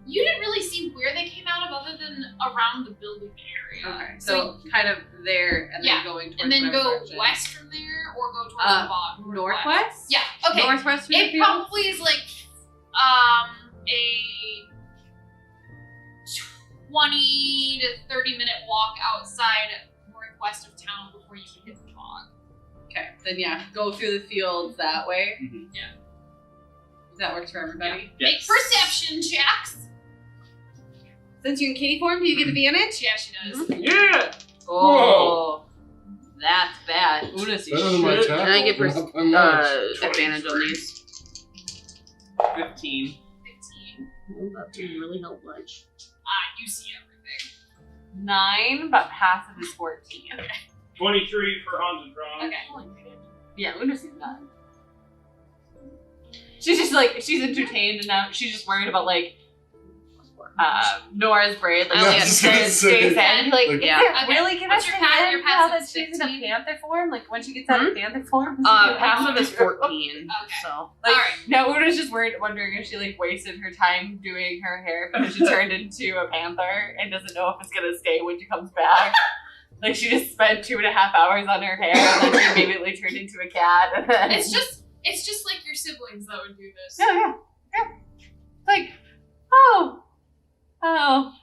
[SPEAKER 2] You didn't really see where they came out of other than around the building area.
[SPEAKER 10] Okay. So kind of there and then
[SPEAKER 2] Yeah.
[SPEAKER 10] going towards
[SPEAKER 2] And then
[SPEAKER 10] whatever
[SPEAKER 2] go
[SPEAKER 10] direction.
[SPEAKER 2] west from there or go towards the bog?
[SPEAKER 10] Northwest?
[SPEAKER 2] Yeah, okay.
[SPEAKER 10] Northwest from the
[SPEAKER 2] It
[SPEAKER 10] field?
[SPEAKER 2] probably is a 20 to 30 minute walk outside northwest of town before you can hit the bog.
[SPEAKER 10] Okay. Then go through the fields that way.
[SPEAKER 3] Mhm.
[SPEAKER 2] Yeah.
[SPEAKER 10] That works for everybody.
[SPEAKER 2] Make perception checks.
[SPEAKER 6] Since you're in kitty form, do you get advantage?
[SPEAKER 2] Yeah, she does.
[SPEAKER 9] Yeah!
[SPEAKER 6] Oh, that's bad. Una sees
[SPEAKER 7] Better than my
[SPEAKER 6] shit.
[SPEAKER 7] tackle.
[SPEAKER 8] And I get
[SPEAKER 7] but not much.
[SPEAKER 8] advantage on these.
[SPEAKER 5] 15.
[SPEAKER 2] 15.
[SPEAKER 8] Oh, that didn't really help much.
[SPEAKER 2] You see everything.
[SPEAKER 6] 9, but passive is 14.
[SPEAKER 3] 23 for Hans and Tron.
[SPEAKER 2] Okay.
[SPEAKER 6] Yeah, Una sees none. She's just like, she's entertained and now she's just worried about like, Nora's braid. Like,
[SPEAKER 7] Yeah, I
[SPEAKER 6] she
[SPEAKER 7] was just gonna
[SPEAKER 6] stays
[SPEAKER 7] say.
[SPEAKER 6] in. Like,
[SPEAKER 7] Like-
[SPEAKER 8] Yeah.
[SPEAKER 6] is it really give
[SPEAKER 2] What's
[SPEAKER 6] us
[SPEAKER 2] your
[SPEAKER 6] a hint
[SPEAKER 2] your
[SPEAKER 6] now that
[SPEAKER 2] passive
[SPEAKER 6] she's in a
[SPEAKER 2] 15?
[SPEAKER 6] panther form? Like, when she gets out of panther form?
[SPEAKER 8] Passive is 14.
[SPEAKER 2] Okay.
[SPEAKER 8] So.
[SPEAKER 6] Like,
[SPEAKER 2] Alright.
[SPEAKER 6] no, Una's just wondering if she like wasted her time doing her hair because she turned into a panther and doesn't know if it's gonna stay when she comes back. Like she just spent 2.5 hours on her hair and then she immediately turned into a cat. And then...
[SPEAKER 2] It's just like your siblings that would do this.
[SPEAKER 6] yeah. It's like, oh.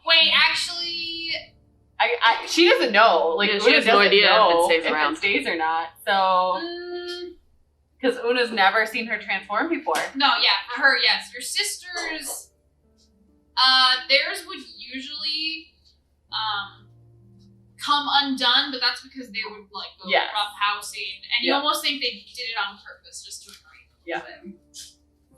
[SPEAKER 2] Wait, actually,
[SPEAKER 6] She doesn't know. Like
[SPEAKER 8] Yeah, she
[SPEAKER 6] Una
[SPEAKER 8] has no
[SPEAKER 6] doesn't
[SPEAKER 8] idea
[SPEAKER 6] know
[SPEAKER 8] if it stays around.
[SPEAKER 6] It stays or not. So because Una's never seen her transform before.
[SPEAKER 2] no, yeah, for her, yes. Your sisters, theirs would usually, come undone, but that's because they would like go
[SPEAKER 6] Yes.
[SPEAKER 2] rough housing, and you
[SPEAKER 6] Yeah.
[SPEAKER 2] almost think they did it on purpose just to annoy you.
[SPEAKER 6] Yeah.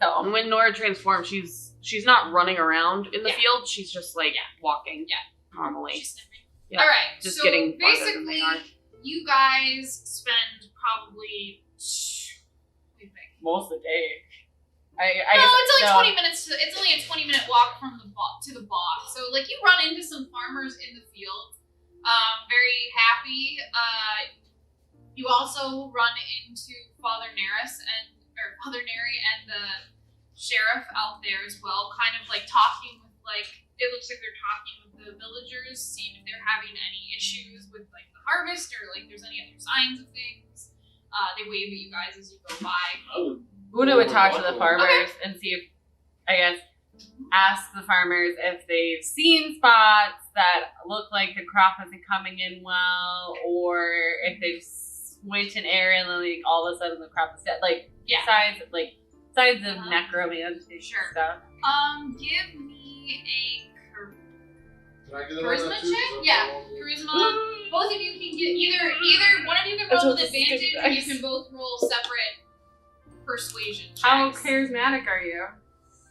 [SPEAKER 6] So
[SPEAKER 8] And when Nora transforms, she's not running around in the
[SPEAKER 2] Yeah.
[SPEAKER 8] field. She's just like walking
[SPEAKER 2] Yeah.
[SPEAKER 8] normally.
[SPEAKER 2] She's sniffing.
[SPEAKER 8] Yeah.
[SPEAKER 2] All right,
[SPEAKER 8] Just
[SPEAKER 2] so
[SPEAKER 8] getting farther than they
[SPEAKER 2] basically,
[SPEAKER 8] are.
[SPEAKER 2] you guys spend probably. What do you think?
[SPEAKER 6] most of the day. I
[SPEAKER 2] No,
[SPEAKER 6] guess,
[SPEAKER 2] it's only
[SPEAKER 6] no.
[SPEAKER 2] 20 minutes. It's only a 20-minute walk from the to the boss. So like you run into some farmers in the field, very happy. You also run into Father Neri and the sheriff out there as well, kind of like talking with it looks like they're talking with the villagers, seeing if they're having any issues with like the harvest or like there's any other signs of things. They wave at you guys as you go by.
[SPEAKER 6] Una would talk to the farmers and see if, I guess, ask the farmers if they've seen spots that look like the crop isn't coming in well, or if they've switched an area and then like all of a sudden the crop is dead. Like
[SPEAKER 2] Yeah.
[SPEAKER 6] signs of necromancy
[SPEAKER 2] Sure.
[SPEAKER 6] stuff.
[SPEAKER 2] Give me a
[SPEAKER 7] Can I get
[SPEAKER 2] charisma
[SPEAKER 7] another two?
[SPEAKER 2] check? Yeah, charisma. Both of you can get either one of you can
[SPEAKER 6] That's
[SPEAKER 2] roll
[SPEAKER 6] what
[SPEAKER 2] with
[SPEAKER 6] this is
[SPEAKER 2] advantage,
[SPEAKER 6] gonna
[SPEAKER 2] or you
[SPEAKER 6] be.
[SPEAKER 2] can both roll separate persuasion checks.
[SPEAKER 6] How charismatic are you?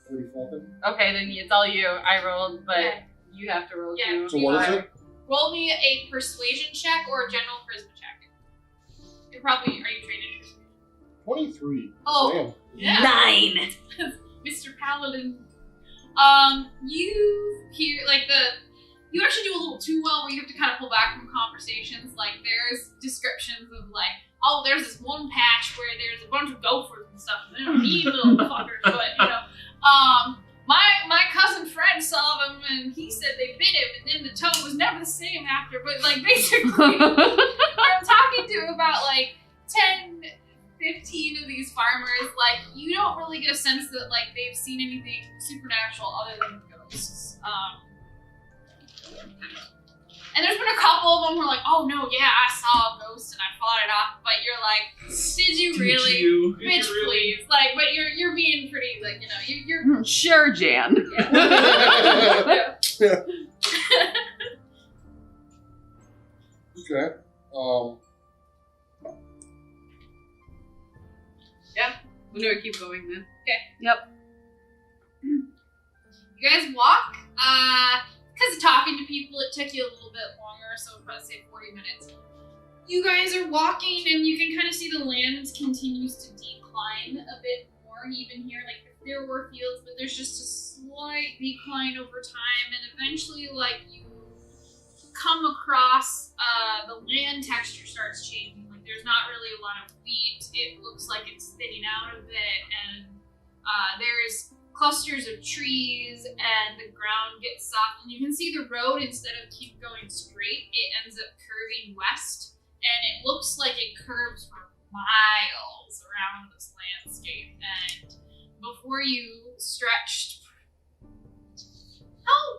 [SPEAKER 7] 37.
[SPEAKER 6] Okay, then it's all you. I rolled, but
[SPEAKER 2] Okay.
[SPEAKER 6] you have to roll
[SPEAKER 2] Yeah.
[SPEAKER 6] too.
[SPEAKER 7] So what is it?
[SPEAKER 2] Roll me a persuasion check or a general charisma check. Are you trained in persuasion?
[SPEAKER 7] 23.
[SPEAKER 2] Oh.
[SPEAKER 7] Damn.
[SPEAKER 2] Yeah.
[SPEAKER 6] 9.
[SPEAKER 2] Mr. Paladin. You hear you actually do a little too well where you have to kind of pull back from conversations. Like there's descriptions of like, oh, there's this one patch where there's a bunch of gophers and stuff. And they're mean little fuckers, but you know, my cousin Fred saw them and he said they bit him, and then the tone was never the same after. But like basically, I'm talking to about like 10, 15 of these farmers. Like you don't really get a sense that like they've seen anything supernatural other than ghosts. And there's been a couple of them who are like, oh no, yeah, I saw a ghost and I fought it off. But you're like, did you really? Bitch, please. Like, but you're being pretty, like, you know, you're
[SPEAKER 8] Sure, Jan.
[SPEAKER 7] Okay.
[SPEAKER 6] We know keep going then.
[SPEAKER 2] You guys walk. Because of talking to people, it took you a little bit longer, so I'd probably say 40 minutes. You guys are walking, and you can kind of see the land continues to decline a bit more, even here. Like, there were fields, but there's just a slight decline over time, and eventually, like, you come across, the land texture starts changing. Like, there's not really a lot of wheat. It looks like it's thinning out a bit, and there's clusters of trees, and the ground gets soft, and you can see the road, instead of keep going straight, it ends up curving west, and it looks like it curves for miles around this landscape. And before you stretched,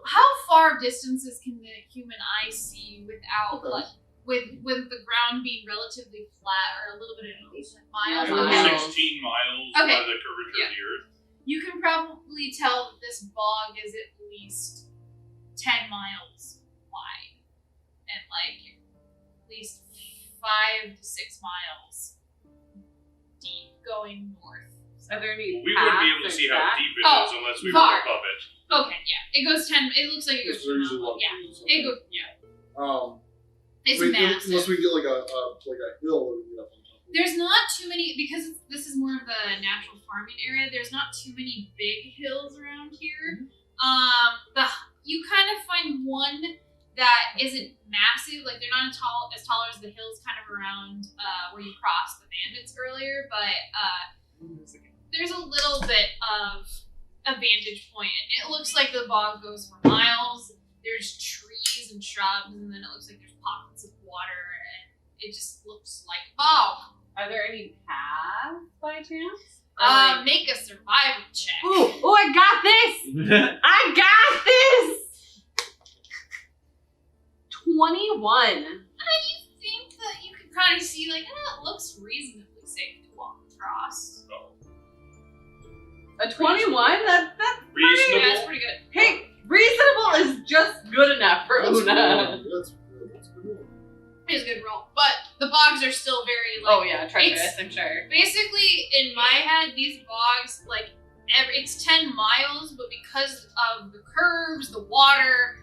[SPEAKER 2] how far distances can the human eye see without like with the ground being relatively flat or a little bit of elevation? Miles.
[SPEAKER 3] We're
[SPEAKER 2] Okay.
[SPEAKER 3] 16 miles
[SPEAKER 2] Okay.
[SPEAKER 3] by the curvature
[SPEAKER 2] Yeah.
[SPEAKER 3] of the earth.
[SPEAKER 2] You can probably tell that this bog is at least 10 miles wide and like at least 5 to 6 miles deep going north.
[SPEAKER 6] Are there any
[SPEAKER 3] We wouldn't be able to
[SPEAKER 6] paths
[SPEAKER 3] see
[SPEAKER 6] or
[SPEAKER 3] how
[SPEAKER 6] tracks?
[SPEAKER 3] deep it
[SPEAKER 2] Oh,
[SPEAKER 3] is unless we
[SPEAKER 2] far.
[SPEAKER 3] were above it.
[SPEAKER 2] Okay, yeah. It goes 10. It looks like it goes 10
[SPEAKER 7] There's usually
[SPEAKER 2] miles.
[SPEAKER 7] one
[SPEAKER 2] Yeah.
[SPEAKER 7] trees.
[SPEAKER 2] It goes, yeah. It's
[SPEAKER 7] Wait,
[SPEAKER 2] massive.
[SPEAKER 7] unless we get like a hill that we can get up on top of.
[SPEAKER 2] There's not too many, because this is more of the natural farming area, there's not too many big hills around here. You kind of find one that isn't massive, like they're not as tall as the hills kind of around where you crossed the bandits earlier, but there's a little bit of a vantage point, and it looks like the bog goes for miles. There's trees and shrubs, and then it looks like there's pockets of water, and it just looks like a bog.
[SPEAKER 6] Are there any paths by chance?
[SPEAKER 2] Make a survival check.
[SPEAKER 6] Ooh, I got this! I got this! 21.
[SPEAKER 2] You think that you could kind of see, like, it looks reasonably safe to walk across.
[SPEAKER 6] A 21? That's
[SPEAKER 3] Reasonable.
[SPEAKER 2] Yeah, that's pretty good.
[SPEAKER 6] Hey, reasonable is just good enough for
[SPEAKER 7] That's
[SPEAKER 6] Una.
[SPEAKER 7] good. That's good. That's good.
[SPEAKER 2] It's a good roll. But the bogs are still very, like...
[SPEAKER 6] Oh yeah, treacherous, I'm sure.
[SPEAKER 2] Basically, in my head, these bogs, like, it's 10 miles, but because of the curves, the water,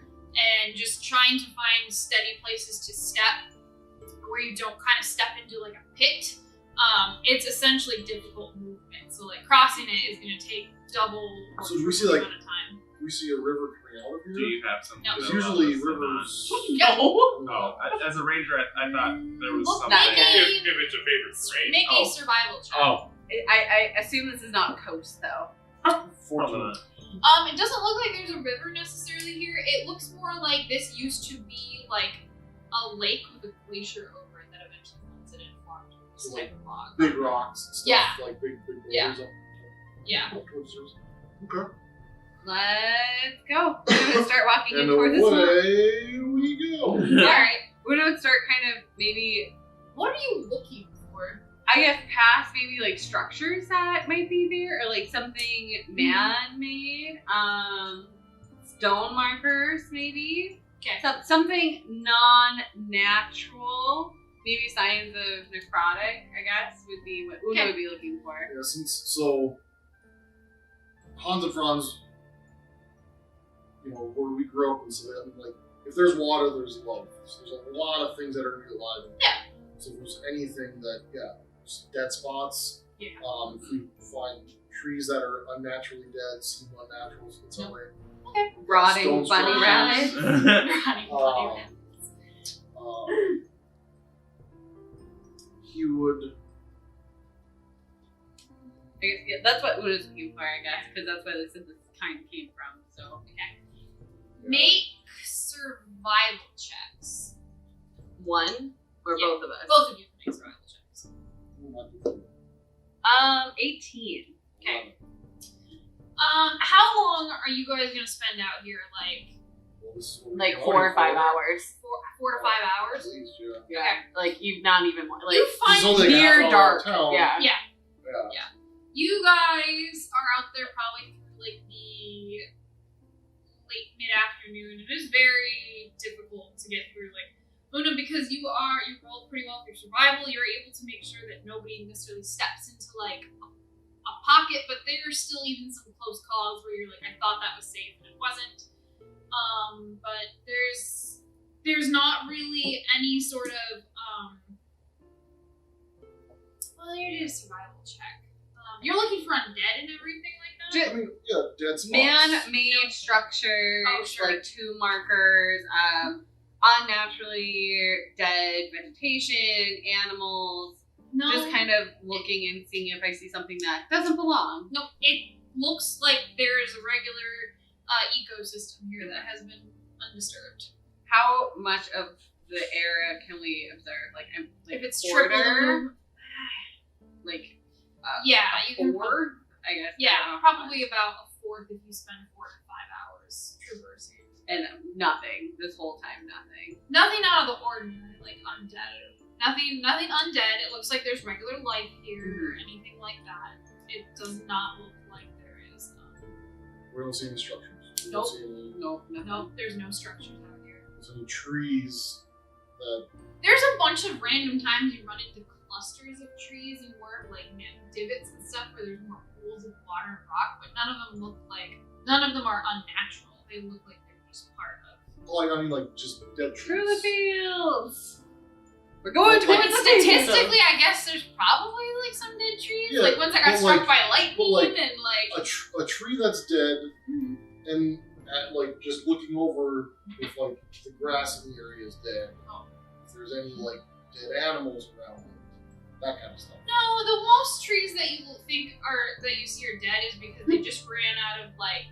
[SPEAKER 2] and just trying to find steady places to step where you don't kind of step into, like, a pit, it's essentially difficult movement. So, like, crossing it is going to take double or
[SPEAKER 7] So do we see,
[SPEAKER 2] triple the
[SPEAKER 7] like-
[SPEAKER 2] amount of time.
[SPEAKER 7] Do we see a river coming out of here?
[SPEAKER 5] Do you have some?
[SPEAKER 2] No.
[SPEAKER 7] Because
[SPEAKER 5] to
[SPEAKER 7] usually
[SPEAKER 5] allow
[SPEAKER 7] rivers.
[SPEAKER 5] us
[SPEAKER 6] No.
[SPEAKER 5] to- Oh, as a ranger, I thought there was
[SPEAKER 2] Look,
[SPEAKER 5] something.
[SPEAKER 2] make a-
[SPEAKER 3] If it's a favorite terrain.
[SPEAKER 2] Make a
[SPEAKER 5] Oh.
[SPEAKER 2] survival check.
[SPEAKER 5] Oh,
[SPEAKER 6] I assume this is not coast though.
[SPEAKER 7] 14.
[SPEAKER 2] It doesn't look like there's a river necessarily here. It looks more like this used to be like a lake with a glacier over it that eventually floods it and formed this type of log.
[SPEAKER 7] Big rocks and stuff.
[SPEAKER 2] Yeah.
[SPEAKER 7] Like big boulders
[SPEAKER 2] Yeah.
[SPEAKER 7] up.
[SPEAKER 2] Yeah.
[SPEAKER 7] Up towards the surface. Okay.
[SPEAKER 6] Let's go. We're gonna start walking in
[SPEAKER 7] And
[SPEAKER 6] toward this one.
[SPEAKER 7] away we go.
[SPEAKER 6] Alright. We're gonna start kind of maybe,
[SPEAKER 2] What are you looking for?
[SPEAKER 6] I guess, past maybe like structures that might be there, or like something man-made. Stone markers maybe.
[SPEAKER 2] Okay.
[SPEAKER 6] Something non-natural. Maybe signs of necrotic, I guess, would be what Una
[SPEAKER 2] Okay.
[SPEAKER 6] would be looking for.
[SPEAKER 7] Yeah, so Hans and Franz, where we grew up, and so that, like, if there's water, there's love. So there's a lot of things that are gonna be alive.
[SPEAKER 2] Yeah.
[SPEAKER 7] So if there's anything that, there's dead spots.
[SPEAKER 2] Yeah.
[SPEAKER 7] If we find trees that are unnaturally dead, seem unnatural, so it's
[SPEAKER 2] Yep.
[SPEAKER 7] away.
[SPEAKER 6] Rotting
[SPEAKER 7] Stones
[SPEAKER 6] bunny
[SPEAKER 7] for
[SPEAKER 6] rabbits.
[SPEAKER 2] Running bloody rabbits.
[SPEAKER 7] He would.
[SPEAKER 6] I guess, yeah, that's what Una's looking for, I guess, because that's where they said this kind came from. So, okay.
[SPEAKER 2] Make survival checks.
[SPEAKER 6] One or
[SPEAKER 2] Yeah.
[SPEAKER 6] both of us?
[SPEAKER 2] Both of you can make survival checks.
[SPEAKER 6] 18.
[SPEAKER 2] Okay. How long are you guys gonna spend out here? Like
[SPEAKER 6] Like 4 or 5 hours.
[SPEAKER 2] 4 to 5 hours?
[SPEAKER 7] At least, yeah.
[SPEAKER 6] Yeah.
[SPEAKER 2] Okay.
[SPEAKER 6] Like you've not even like
[SPEAKER 2] You find
[SPEAKER 7] It's only like a
[SPEAKER 6] near
[SPEAKER 7] half hour
[SPEAKER 6] dark.
[SPEAKER 7] town.
[SPEAKER 6] Yeah.
[SPEAKER 2] Yeah.
[SPEAKER 7] Yeah.
[SPEAKER 2] You guys are out there probably through like the late mid-afternoon. It is very difficult to get through. Like Una, because you rolled pretty well for your survival. You're able to make sure that nobody necessarily steps into like a pocket, but there are still even some close calls where you're like, I thought that was safe and it wasn't. But there's not really any sort of well, you did a survival check. You're looking for undead and everything like that?
[SPEAKER 7] I mean, dead spots.
[SPEAKER 6] Man-made structures,
[SPEAKER 2] Oh, sure.
[SPEAKER 6] like tomb markers, unnaturally dead vegetation, animals.
[SPEAKER 2] No.
[SPEAKER 6] Just kind of looking and seeing if I see something that doesn't belong.
[SPEAKER 2] No, it looks like there is a regular ecosystem here that has been undisturbed.
[SPEAKER 6] How much of the area can we observe? Like,
[SPEAKER 2] If it's
[SPEAKER 6] quarter,
[SPEAKER 2] triple,
[SPEAKER 6] like
[SPEAKER 2] yeah, you can.
[SPEAKER 6] 4, I guess. I
[SPEAKER 2] Yeah,
[SPEAKER 6] don't know how
[SPEAKER 2] probably
[SPEAKER 6] much.
[SPEAKER 2] about a fourth if you spend 4 to 5 hours traversing.
[SPEAKER 6] And nothing this whole time. Nothing.
[SPEAKER 2] Nothing out of the ordinary, like undead. Nothing undead. It looks like there's regular life here, or anything like that. It does not look like there is.
[SPEAKER 7] We don't see any structures. You don't see any,
[SPEAKER 6] Nope.
[SPEAKER 2] Nope, there's no structures out here.
[SPEAKER 7] there's any trees that.
[SPEAKER 2] There's a bunch of random times you run into clusters of trees and more like divots and stuff where there's more pools of water and rock, but none of them are unnatural. They look like they're just part of.
[SPEAKER 7] Like, I mean, like, just dead trees.
[SPEAKER 6] Through the fields. We're going to
[SPEAKER 2] I mean, statistically, I guess there's probably like some dead trees,
[SPEAKER 7] Yeah,
[SPEAKER 2] like ones that got
[SPEAKER 7] but,
[SPEAKER 2] struck
[SPEAKER 7] like-
[SPEAKER 2] by lightning
[SPEAKER 7] but, like,
[SPEAKER 2] and like.
[SPEAKER 7] A tree that's dead,
[SPEAKER 2] Mhm.
[SPEAKER 7] and like just looking over if like the grass in the area is dead.
[SPEAKER 2] Oh.
[SPEAKER 7] If there's any like dead animals around it, that kind of stuff.
[SPEAKER 2] No, the most trees that you think are that you see are dead is because they just ran out of like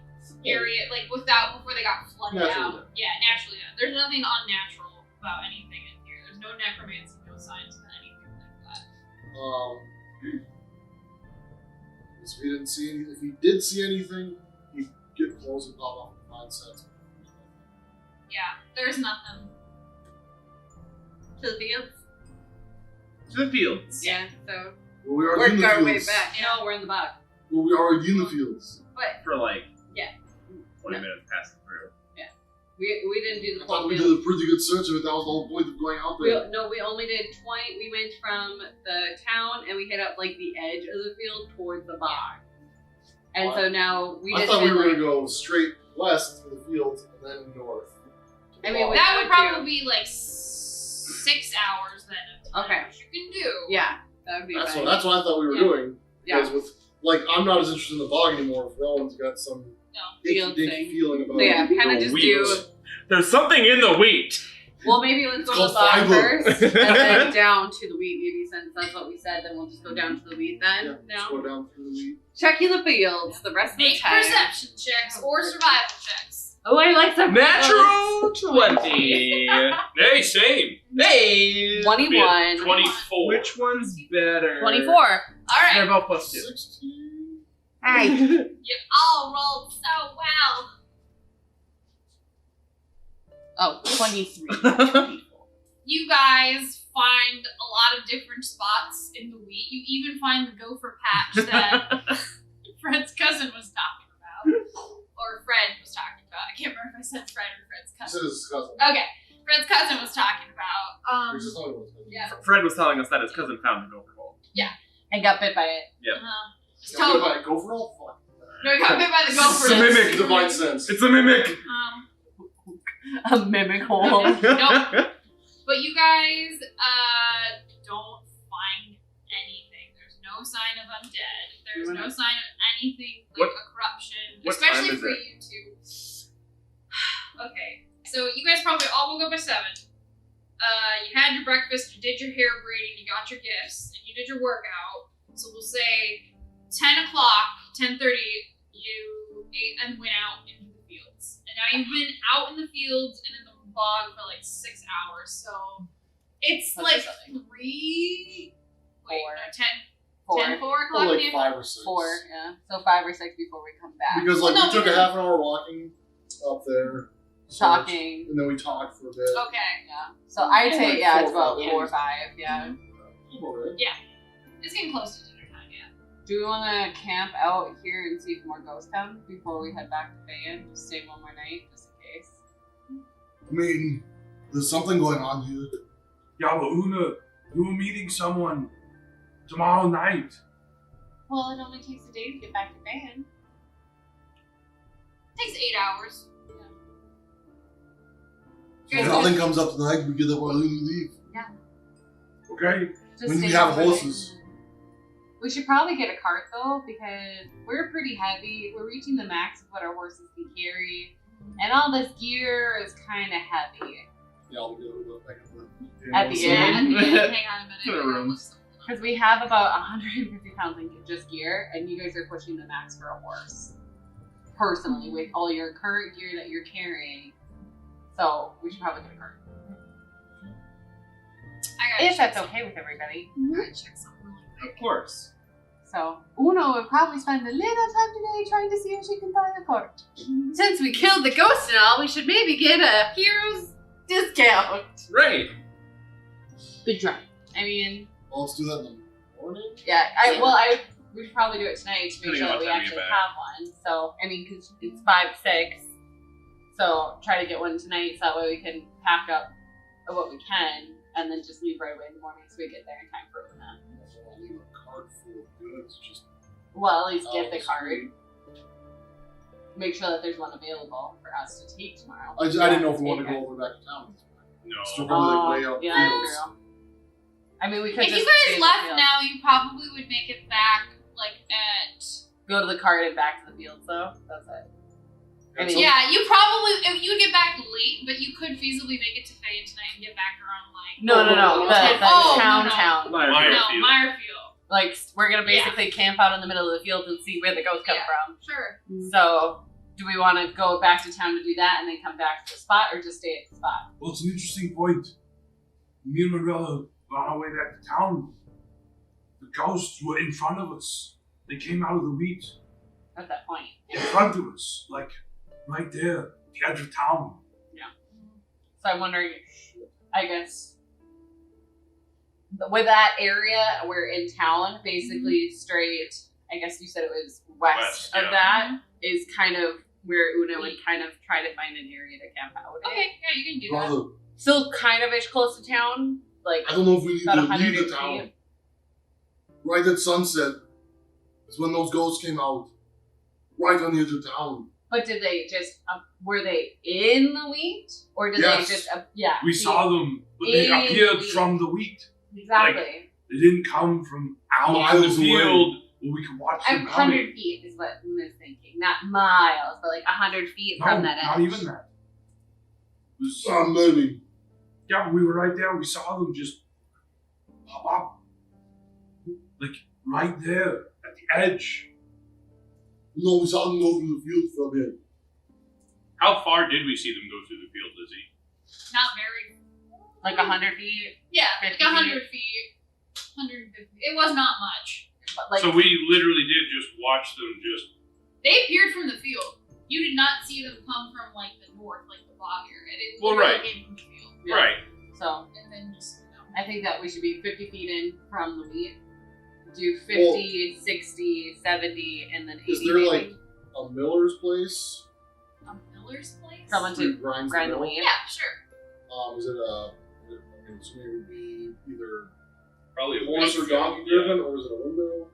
[SPEAKER 2] area like before they got flooded
[SPEAKER 7] Naturally
[SPEAKER 2] out. Yeah, naturally dead. There's nothing unnatural about anything in here. There's no necromancy, no signs of anything like that.
[SPEAKER 7] So he didn't see any. If he did see anything, he'd get close and pop off and find sense.
[SPEAKER 2] Yeah, there's nothing.
[SPEAKER 6] To the fields.
[SPEAKER 5] To the fields.
[SPEAKER 6] Yeah, so
[SPEAKER 7] Well, we are in
[SPEAKER 6] work
[SPEAKER 7] the
[SPEAKER 6] our
[SPEAKER 7] fields.
[SPEAKER 6] way back. No, we're in the back.
[SPEAKER 7] Well, we are already in the fields.
[SPEAKER 6] But
[SPEAKER 5] For like
[SPEAKER 6] Yeah.
[SPEAKER 5] 20
[SPEAKER 6] No.
[SPEAKER 5] minutes passing through.
[SPEAKER 6] we didn't do
[SPEAKER 7] I
[SPEAKER 6] the
[SPEAKER 7] thought
[SPEAKER 6] whole
[SPEAKER 7] we
[SPEAKER 6] field.
[SPEAKER 7] did a pretty good search of it. That was the whole point of going out there.
[SPEAKER 6] We only did 20. We went from the town and we hit up like the edge of the field towards the bog. And so now we
[SPEAKER 7] I
[SPEAKER 6] just
[SPEAKER 7] thought we
[SPEAKER 6] did,
[SPEAKER 7] were
[SPEAKER 6] like,
[SPEAKER 7] going to go straight west through the fields and then north. to the
[SPEAKER 6] I mean,
[SPEAKER 7] bog.
[SPEAKER 6] we-
[SPEAKER 2] That would
[SPEAKER 6] do.
[SPEAKER 2] probably be like 6 hours then of time,
[SPEAKER 6] Okay.
[SPEAKER 2] which you can do.
[SPEAKER 6] Yeah, that would be
[SPEAKER 7] That's
[SPEAKER 6] fine.
[SPEAKER 7] what I thought we were
[SPEAKER 6] Yeah.
[SPEAKER 7] doing.
[SPEAKER 6] Yeah.
[SPEAKER 7] Because with like, I'm not as interested in the bog anymore. If Rowan's got some
[SPEAKER 2] No.
[SPEAKER 6] Field
[SPEAKER 7] dinky
[SPEAKER 6] thing.
[SPEAKER 7] feeling about
[SPEAKER 6] So yeah, kind of
[SPEAKER 5] The
[SPEAKER 6] just
[SPEAKER 5] wheat.
[SPEAKER 6] do.
[SPEAKER 5] There's something in the wheat.
[SPEAKER 6] Well, maybe let's
[SPEAKER 7] It's
[SPEAKER 6] go to the
[SPEAKER 7] called
[SPEAKER 6] bog
[SPEAKER 7] fiber.
[SPEAKER 6] first, and then down to the wheat. Maybe since that's what we said, then we'll just go down to the wheat
[SPEAKER 7] Yeah,
[SPEAKER 6] then.
[SPEAKER 7] just
[SPEAKER 6] No.
[SPEAKER 7] go down through the wheat.
[SPEAKER 6] Checking the fields the rest of the
[SPEAKER 2] Make
[SPEAKER 6] time.
[SPEAKER 2] perception checks or survival checks.
[SPEAKER 6] Oh, I like some
[SPEAKER 5] Natural 20.
[SPEAKER 9] Hey, same.
[SPEAKER 5] Hey!
[SPEAKER 6] 21.
[SPEAKER 3] 24.
[SPEAKER 5] Which one's better?
[SPEAKER 1] 24.
[SPEAKER 5] They're
[SPEAKER 2] Alright,
[SPEAKER 5] both plus 2.
[SPEAKER 7] 16.
[SPEAKER 6] Hey.
[SPEAKER 2] you all rolled so well.
[SPEAKER 6] Oh, 23.
[SPEAKER 2] You guys find a lot of different spots in the wheat. You even find the gopher patch that Fred's cousin was talking about. Or Fred was talking about. I can't remember if I said Fred or Fred's
[SPEAKER 7] This
[SPEAKER 2] cousin.
[SPEAKER 7] is his cousin.
[SPEAKER 2] Okay, Fred's cousin was talking about.
[SPEAKER 7] Here's his other one.
[SPEAKER 2] Yeah.
[SPEAKER 5] Fred was telling us that his cousin found the gopher hole.
[SPEAKER 6] And got bit by it.
[SPEAKER 2] It's
[SPEAKER 7] Go
[SPEAKER 2] total.
[SPEAKER 7] for all fuck.
[SPEAKER 2] No, he got bit by the gopher.
[SPEAKER 7] It's a mimic, divine sense.
[SPEAKER 5] It's a mimic!
[SPEAKER 6] A mimic hole.
[SPEAKER 2] Nope. But you guys don't find anything. There's no sign of undead. There's no sign of anything like a corruption.
[SPEAKER 5] what
[SPEAKER 2] Especially
[SPEAKER 5] time is
[SPEAKER 2] for
[SPEAKER 5] it?
[SPEAKER 2] you two. Okay. So you guys probably all woke up at 7. You had your breakfast, you did your hair braiding, you got your gifts, and you did your workout. So we'll say 10 o'clock, 10:30, you ate and went out into the fields. And now you've been out in the fields and in the bog for like 6 hours. So it's
[SPEAKER 6] That's
[SPEAKER 2] like
[SPEAKER 6] exciting.
[SPEAKER 2] 3. Wait,
[SPEAKER 6] Four.
[SPEAKER 2] no, 10.
[SPEAKER 6] 4.
[SPEAKER 2] 10, 4
[SPEAKER 7] Or
[SPEAKER 2] o'clock in the
[SPEAKER 7] like
[SPEAKER 2] afternoon?
[SPEAKER 7] 5 or 6.
[SPEAKER 6] 4, yeah. So 5 or 6 before we come back.
[SPEAKER 7] Because like
[SPEAKER 2] Well, no,
[SPEAKER 7] we took a
[SPEAKER 2] because-
[SPEAKER 7] half an hour walking up there.
[SPEAKER 6] Talking.
[SPEAKER 7] And then we talked for a bit.
[SPEAKER 2] Okay.
[SPEAKER 6] Yeah. So I'd say, yeah, it's
[SPEAKER 7] 4 or
[SPEAKER 6] about
[SPEAKER 7] 5
[SPEAKER 6] 4 or 5, yeah.
[SPEAKER 7] Alright.
[SPEAKER 2] It's getting close to dinner time, yeah.
[SPEAKER 6] Do we want to camp out here and see if more ghosts come before we head back to Bayan? Just stay one more night, just in case.
[SPEAKER 7] I mean, there's something going on here.
[SPEAKER 4] Yeah, but Una, you were meeting someone tomorrow night.
[SPEAKER 6] Well, it only takes a day to get back to Bayan.
[SPEAKER 2] Takes 8 hours.
[SPEAKER 7] If nothing comes up tonight, we get up early and leave.
[SPEAKER 4] Okay?
[SPEAKER 6] Just
[SPEAKER 7] When we
[SPEAKER 6] stay
[SPEAKER 7] have
[SPEAKER 6] one more
[SPEAKER 7] horses.
[SPEAKER 6] night. We should probably get a cart though, because we're pretty heavy. We're reaching the max of what our horses can carry, and all this gear is kind of heavy.
[SPEAKER 7] Yeah, I'll get it back
[SPEAKER 6] At the
[SPEAKER 2] Yeah,
[SPEAKER 6] end.
[SPEAKER 2] at the end. Hang on a minute.
[SPEAKER 5] To the
[SPEAKER 2] I gotta
[SPEAKER 5] rooms.
[SPEAKER 2] look something up.
[SPEAKER 6] Because we have about 150 pounds in just gear, and you guys are pushing the max for a horse. Personally, with all your current gear that you're carrying. So, we should probably get a cart.
[SPEAKER 2] I gotta
[SPEAKER 6] If
[SPEAKER 2] check
[SPEAKER 6] that's okay with everybody.
[SPEAKER 2] I gotta check something really quick.
[SPEAKER 5] Of course.
[SPEAKER 6] So, Uno will probably spend a little time today trying to see if she can buy a cart. Since we killed the ghost and all, we should maybe get a hero's discount.
[SPEAKER 5] Right.
[SPEAKER 6] Good try. I mean,
[SPEAKER 7] Well, let's do that in the morning.
[SPEAKER 6] yeah, we should probably do it tonight to make
[SPEAKER 5] Depending
[SPEAKER 6] sure
[SPEAKER 5] on
[SPEAKER 6] that
[SPEAKER 5] what
[SPEAKER 6] we
[SPEAKER 5] time we
[SPEAKER 6] actually
[SPEAKER 5] get back.
[SPEAKER 6] have one. So, I mean, because it's 5 to 6. So try to get one tonight so that way we can pack up what we can and then just leave right away in the morning so we get there in time for Una.
[SPEAKER 7] I'll leave a cart full of goods. Just
[SPEAKER 6] Well, at least get the card. Make sure that there's one available for us to take tomorrow.
[SPEAKER 7] I didn't know if we wanted to go all the way back to town.
[SPEAKER 3] No.
[SPEAKER 7] Still probably way up
[SPEAKER 6] yeah,
[SPEAKER 7] fields.
[SPEAKER 6] that's true. I mean, we could
[SPEAKER 2] If
[SPEAKER 6] just
[SPEAKER 2] you
[SPEAKER 6] stay in
[SPEAKER 2] guys
[SPEAKER 6] the
[SPEAKER 2] left
[SPEAKER 6] field.
[SPEAKER 2] now, you probably would make it back like at.
[SPEAKER 6] Go to the cart and back to the field, though. That's it. I mean,
[SPEAKER 2] Yeah, you probably if you would get back late, but you could feasibly make it to Faye tonight and get back around like.
[SPEAKER 6] No. The town.
[SPEAKER 2] No, Mirefield.
[SPEAKER 6] Like, we're gonna basically camp out in the middle of the field and see where the ghosts come from.
[SPEAKER 2] Sure.
[SPEAKER 6] So, do we want to go back to town to do that and then come back to the spot, or just stay at the spot?
[SPEAKER 4] Well, it's an interesting point. Me and Morella on our way back to town. The ghosts were in front of us. They came out of the wheat
[SPEAKER 6] At that point.
[SPEAKER 4] in front of us, like right there, the edge of town.
[SPEAKER 6] So I'm wondering, I guess, with that area, we're in town, basically straight, I guess you said it was west of
[SPEAKER 3] yeah.
[SPEAKER 6] that, is kind of where Una would kind of try to find an area to camp out.
[SPEAKER 2] Okay, yeah, you can do that.
[SPEAKER 7] Brother,
[SPEAKER 6] Still kind of ish close to town, like
[SPEAKER 7] I don't know if we need
[SPEAKER 6] about
[SPEAKER 7] to
[SPEAKER 6] 100
[SPEAKER 7] leave the town.
[SPEAKER 6] feet.
[SPEAKER 7] Right at sunset is when those ghosts came out. Right on the edge of town.
[SPEAKER 6] But did they just, were they in the wheat? Or did
[SPEAKER 7] Yes.
[SPEAKER 6] they just, yeah.
[SPEAKER 4] We saw them, but they
[SPEAKER 6] In
[SPEAKER 4] appeared
[SPEAKER 6] the-
[SPEAKER 4] from the wheat.
[SPEAKER 6] Exactly.
[SPEAKER 4] They didn't come from out in the
[SPEAKER 7] Miles away.
[SPEAKER 4] field where we could watch them
[SPEAKER 6] 100
[SPEAKER 4] coming.
[SPEAKER 6] feet is what Una's thinking. Not miles, but like 100 feet
[SPEAKER 4] No,
[SPEAKER 6] from that edge.
[SPEAKER 4] not even that. It was,
[SPEAKER 7] Maybe.
[SPEAKER 4] yeah, we were right there. We saw them just pop up. Like, right there at the edge.
[SPEAKER 7] No, we saw them go through the field for a bit.
[SPEAKER 3] How far did we see them go through the field, Lizzie?
[SPEAKER 2] Not very.
[SPEAKER 6] Like 100 feet?
[SPEAKER 2] Yeah,
[SPEAKER 6] 50
[SPEAKER 2] like 100 feet. 150. It was not much.
[SPEAKER 6] But like,
[SPEAKER 3] So we literally did just watch them just.
[SPEAKER 2] They appeared from the field. You did not see them come from like the north, like the bog area. It
[SPEAKER 3] Well,
[SPEAKER 2] literally
[SPEAKER 3] right.
[SPEAKER 2] came from the field.
[SPEAKER 6] Yeah.
[SPEAKER 3] Right.
[SPEAKER 6] so
[SPEAKER 2] And then just,
[SPEAKER 6] I think that we should be 50 feet in from the wheat. Do 50, 60, 70, and then 80
[SPEAKER 7] Is there
[SPEAKER 6] maybe.
[SPEAKER 7] like a miller's place?
[SPEAKER 2] a miller's place?
[SPEAKER 6] Someone
[SPEAKER 7] Who
[SPEAKER 6] to
[SPEAKER 7] grinds
[SPEAKER 6] grind the
[SPEAKER 7] mill?
[SPEAKER 6] wheat?
[SPEAKER 2] Yeah, sure.
[SPEAKER 7] Is it a? I'm assuming it would be either
[SPEAKER 3] Probably a
[SPEAKER 7] horse or
[SPEAKER 3] wheat
[SPEAKER 7] donkey
[SPEAKER 3] field,
[SPEAKER 7] driven, or is it a windmill?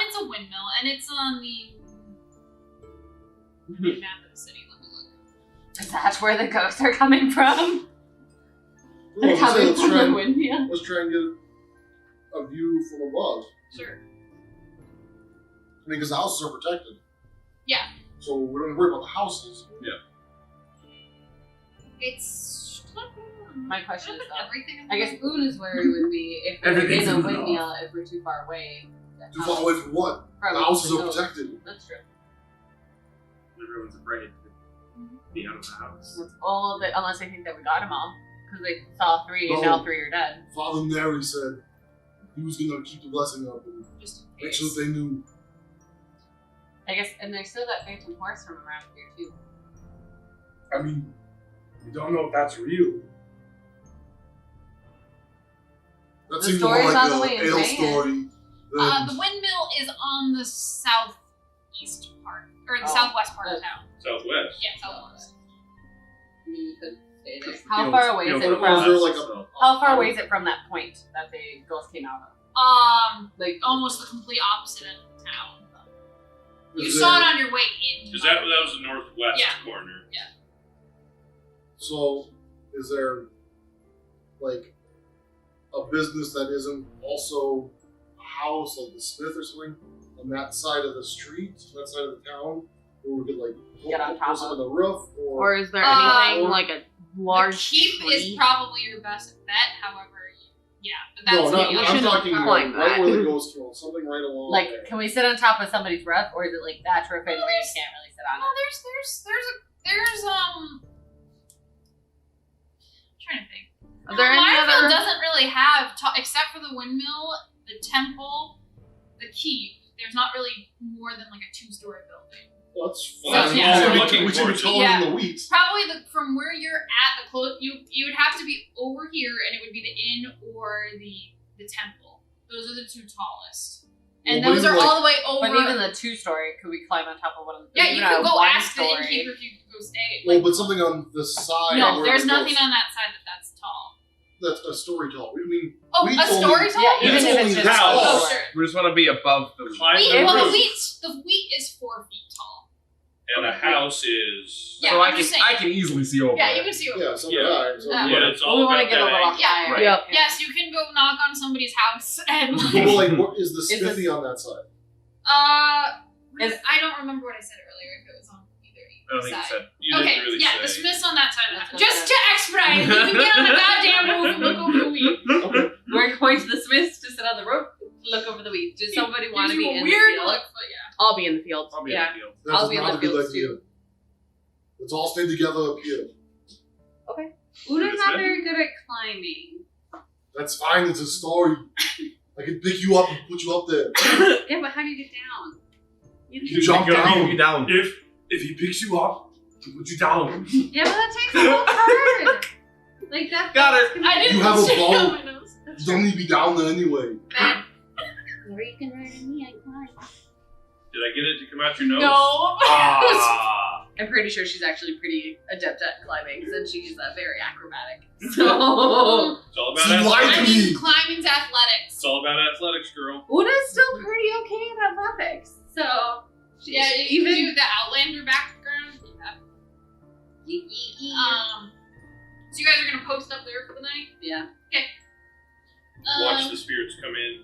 [SPEAKER 2] It's a windmill, and it's on the map of the city. Let me look.
[SPEAKER 6] Is that where the ghosts are coming from?
[SPEAKER 7] Well,
[SPEAKER 6] They're
[SPEAKER 7] I was gonna say,
[SPEAKER 6] coming
[SPEAKER 7] let's
[SPEAKER 6] from
[SPEAKER 7] try
[SPEAKER 6] the
[SPEAKER 7] and-
[SPEAKER 6] windmill.
[SPEAKER 7] Let's try and get a view from above.
[SPEAKER 2] Sure.
[SPEAKER 7] I mean, because the houses are protected.
[SPEAKER 2] Yeah.
[SPEAKER 7] So we don't worry about the houses.
[SPEAKER 2] It's.
[SPEAKER 6] My question is, though,
[SPEAKER 2] everything.
[SPEAKER 6] I guess Una's worry would be if we're
[SPEAKER 4] Everything's
[SPEAKER 6] in a
[SPEAKER 4] in the
[SPEAKER 6] windmill, if we're too far away.
[SPEAKER 7] Too far away from what?
[SPEAKER 6] From
[SPEAKER 7] The houses
[SPEAKER 6] the
[SPEAKER 7] are
[SPEAKER 6] ghosts.
[SPEAKER 7] protected.
[SPEAKER 6] That's true.
[SPEAKER 9] Everyone's afraid to be out of the house.
[SPEAKER 6] That's all that, unless they think that we got them all. Because they saw 3 and
[SPEAKER 7] No.
[SPEAKER 6] now 3 are dead.
[SPEAKER 7] Father Neri said he was going to keep the blessing up and
[SPEAKER 2] Just in
[SPEAKER 7] make
[SPEAKER 2] case.
[SPEAKER 7] sure they knew.
[SPEAKER 6] I guess, and there's still that phantom horse from around here, too.
[SPEAKER 4] I mean, we don't know if that's real.
[SPEAKER 7] That
[SPEAKER 6] The
[SPEAKER 7] seems more
[SPEAKER 6] story's on the
[SPEAKER 7] like
[SPEAKER 6] way
[SPEAKER 7] a
[SPEAKER 6] in
[SPEAKER 7] ale
[SPEAKER 6] Vegas.
[SPEAKER 7] story. than-
[SPEAKER 2] The windmill is on the southeast part, or the
[SPEAKER 6] Oh.
[SPEAKER 2] southwest part of town.
[SPEAKER 3] Southwest.
[SPEAKER 2] Yeah, southwest.
[SPEAKER 6] I mean, you could stay there.
[SPEAKER 9] Just the
[SPEAKER 6] How
[SPEAKER 9] fields-
[SPEAKER 6] far away is
[SPEAKER 9] fields
[SPEAKER 6] it
[SPEAKER 9] are
[SPEAKER 7] Or is there
[SPEAKER 6] from?
[SPEAKER 7] like a
[SPEAKER 9] so-
[SPEAKER 6] How far away is it from that point that the ghost came out of?
[SPEAKER 2] Like almost the complete opposite end of town. You
[SPEAKER 7] is
[SPEAKER 2] saw it
[SPEAKER 7] there-
[SPEAKER 2] on your way in.
[SPEAKER 3] Because that was the northwest
[SPEAKER 2] Yeah.
[SPEAKER 3] corner.
[SPEAKER 7] So, is there like a business that isn't also a house, like the Smith or something, on that side of the street, that side of the town, where we could like
[SPEAKER 6] Get on top
[SPEAKER 7] put some
[SPEAKER 6] of?
[SPEAKER 7] on the roof,
[SPEAKER 8] Or is there
[SPEAKER 2] Uh,
[SPEAKER 8] anything like a large
[SPEAKER 2] the keep
[SPEAKER 8] tree?
[SPEAKER 2] is probably your best bet. However, yeah, but
[SPEAKER 7] no,
[SPEAKER 2] that's
[SPEAKER 7] not,
[SPEAKER 2] the
[SPEAKER 7] I'm
[SPEAKER 2] option.
[SPEAKER 7] talking like,
[SPEAKER 8] climb
[SPEAKER 7] right
[SPEAKER 8] that.
[SPEAKER 7] where the ghost killed, something right along
[SPEAKER 6] Like,
[SPEAKER 7] there.
[SPEAKER 6] can we sit on top of somebody's roof, or is it like that roof and we can't really sit on
[SPEAKER 2] No,
[SPEAKER 6] it?
[SPEAKER 2] there's I'm trying to think.
[SPEAKER 8] Are there any
[SPEAKER 2] Mirefield
[SPEAKER 8] other?
[SPEAKER 2] doesn't really have, except for the windmill, the temple, the keep. There's not really more than like a 2-story building.
[SPEAKER 7] Well, that's
[SPEAKER 2] So,
[SPEAKER 7] fine.
[SPEAKER 2] yeah.
[SPEAKER 3] All we're looking
[SPEAKER 7] we should be
[SPEAKER 3] for.
[SPEAKER 7] taller
[SPEAKER 2] Yeah.
[SPEAKER 7] than the wheat.
[SPEAKER 2] Probably from where you're at, the close you would have to be over here, and it would be the inn or the temple. Those are the 2 tallest. And
[SPEAKER 7] Well,
[SPEAKER 2] those
[SPEAKER 7] but
[SPEAKER 2] are
[SPEAKER 7] even,
[SPEAKER 2] all the way over.
[SPEAKER 6] But even the 2-story, could we climb on top of one of the?
[SPEAKER 2] yeah, you
[SPEAKER 6] even
[SPEAKER 2] could
[SPEAKER 6] a
[SPEAKER 2] go ask the
[SPEAKER 6] one-story?
[SPEAKER 2] innkeeper if you could go stay.
[SPEAKER 7] Well, but something on the side.
[SPEAKER 2] no,
[SPEAKER 7] where
[SPEAKER 2] there's
[SPEAKER 7] it
[SPEAKER 2] nothing
[SPEAKER 7] goes-
[SPEAKER 2] on that side that's tall.
[SPEAKER 7] That's a story tall. I mean,
[SPEAKER 2] Oh,
[SPEAKER 7] we
[SPEAKER 2] a
[SPEAKER 7] told
[SPEAKER 2] story
[SPEAKER 7] you-
[SPEAKER 2] tall?
[SPEAKER 6] Yeah, even
[SPEAKER 7] It's
[SPEAKER 6] if
[SPEAKER 7] only
[SPEAKER 6] it's
[SPEAKER 7] the
[SPEAKER 6] just
[SPEAKER 7] house.
[SPEAKER 2] Oh, sure.
[SPEAKER 9] We just want to be above the
[SPEAKER 3] Climb
[SPEAKER 2] Wheat,
[SPEAKER 3] the
[SPEAKER 2] well,
[SPEAKER 3] roof.
[SPEAKER 2] the wheat is 4 feet tall.
[SPEAKER 3] And a house is.
[SPEAKER 2] Yeah,
[SPEAKER 9] so
[SPEAKER 2] I'm just saying.
[SPEAKER 9] I can easily see over.
[SPEAKER 2] Yeah,
[SPEAKER 9] it.
[SPEAKER 2] you can see over.
[SPEAKER 7] Yeah, so
[SPEAKER 3] Yeah.
[SPEAKER 7] yeah. So,
[SPEAKER 2] Yeah.
[SPEAKER 3] But it's
[SPEAKER 6] Well,
[SPEAKER 3] all
[SPEAKER 6] we want to
[SPEAKER 3] about
[SPEAKER 6] get a
[SPEAKER 3] that
[SPEAKER 6] little
[SPEAKER 3] angle.
[SPEAKER 2] Yeah.
[SPEAKER 6] higher.
[SPEAKER 8] Right.
[SPEAKER 6] Yep.
[SPEAKER 2] Yes, you can go knock on somebody's house and
[SPEAKER 7] Well, like, what is the
[SPEAKER 6] Is this-
[SPEAKER 7] smithy on that side?
[SPEAKER 6] Is-
[SPEAKER 2] I don't remember what I said earlier. If it was on either
[SPEAKER 9] I don't think you
[SPEAKER 2] side.
[SPEAKER 9] said.
[SPEAKER 3] You
[SPEAKER 2] Okay,
[SPEAKER 3] didn't really
[SPEAKER 2] yeah,
[SPEAKER 3] say.
[SPEAKER 2] the smith's on that side of
[SPEAKER 6] That's
[SPEAKER 2] the
[SPEAKER 6] what
[SPEAKER 2] house. Just to expedite, you can get on the goddamn roof and look over the wheat.
[SPEAKER 7] Okay.
[SPEAKER 6] We're going to the Smiths to sit on the roof, look over the wheat. Does somebody want to
[SPEAKER 2] Gives
[SPEAKER 6] be
[SPEAKER 2] you a
[SPEAKER 6] in
[SPEAKER 2] weird
[SPEAKER 6] the field?
[SPEAKER 2] look, but yeah.
[SPEAKER 8] I'll be in the field.
[SPEAKER 9] I'll be
[SPEAKER 6] Yeah.
[SPEAKER 9] in the field.
[SPEAKER 7] That's
[SPEAKER 6] I'll be in
[SPEAKER 7] not
[SPEAKER 6] the
[SPEAKER 7] a good
[SPEAKER 6] fields,
[SPEAKER 7] idea.
[SPEAKER 6] too.
[SPEAKER 7] Let's all stay together up here.
[SPEAKER 6] Una's not very good at climbing.
[SPEAKER 7] That's fine. It's a story. I can pick you up and put you up there.
[SPEAKER 6] Yeah, but how do you get down?
[SPEAKER 7] You jump
[SPEAKER 9] Go
[SPEAKER 7] down.
[SPEAKER 9] down.
[SPEAKER 4] If he picks you up, he'll put you down.
[SPEAKER 6] Yeah, but that takes a whole card. Like that.
[SPEAKER 9] Got it.
[SPEAKER 2] I didn't
[SPEAKER 7] You have a
[SPEAKER 2] stick
[SPEAKER 7] bow.
[SPEAKER 2] on my nose.
[SPEAKER 7] You don't need to be down there anyway.
[SPEAKER 2] Man,
[SPEAKER 11] Or you can ride on me, I climb.
[SPEAKER 3] Did I get it to come out your nose?
[SPEAKER 2] no.
[SPEAKER 3] Ah.
[SPEAKER 6] I'm pretty sure she's actually pretty adept at climbing since she's very acrobatic. So
[SPEAKER 3] It's all about
[SPEAKER 7] She lied
[SPEAKER 3] athletics.
[SPEAKER 7] to
[SPEAKER 2] I
[SPEAKER 7] me.
[SPEAKER 2] mean, climbing's athletics.
[SPEAKER 3] It's all about athletics, girl.
[SPEAKER 6] Una's still pretty okay at athletics. So
[SPEAKER 2] Yeah,
[SPEAKER 6] even
[SPEAKER 2] even the Outlander background. Yeah. So you guys are gonna post up there for the night?
[SPEAKER 6] yeah,
[SPEAKER 3] Watch the spirits come in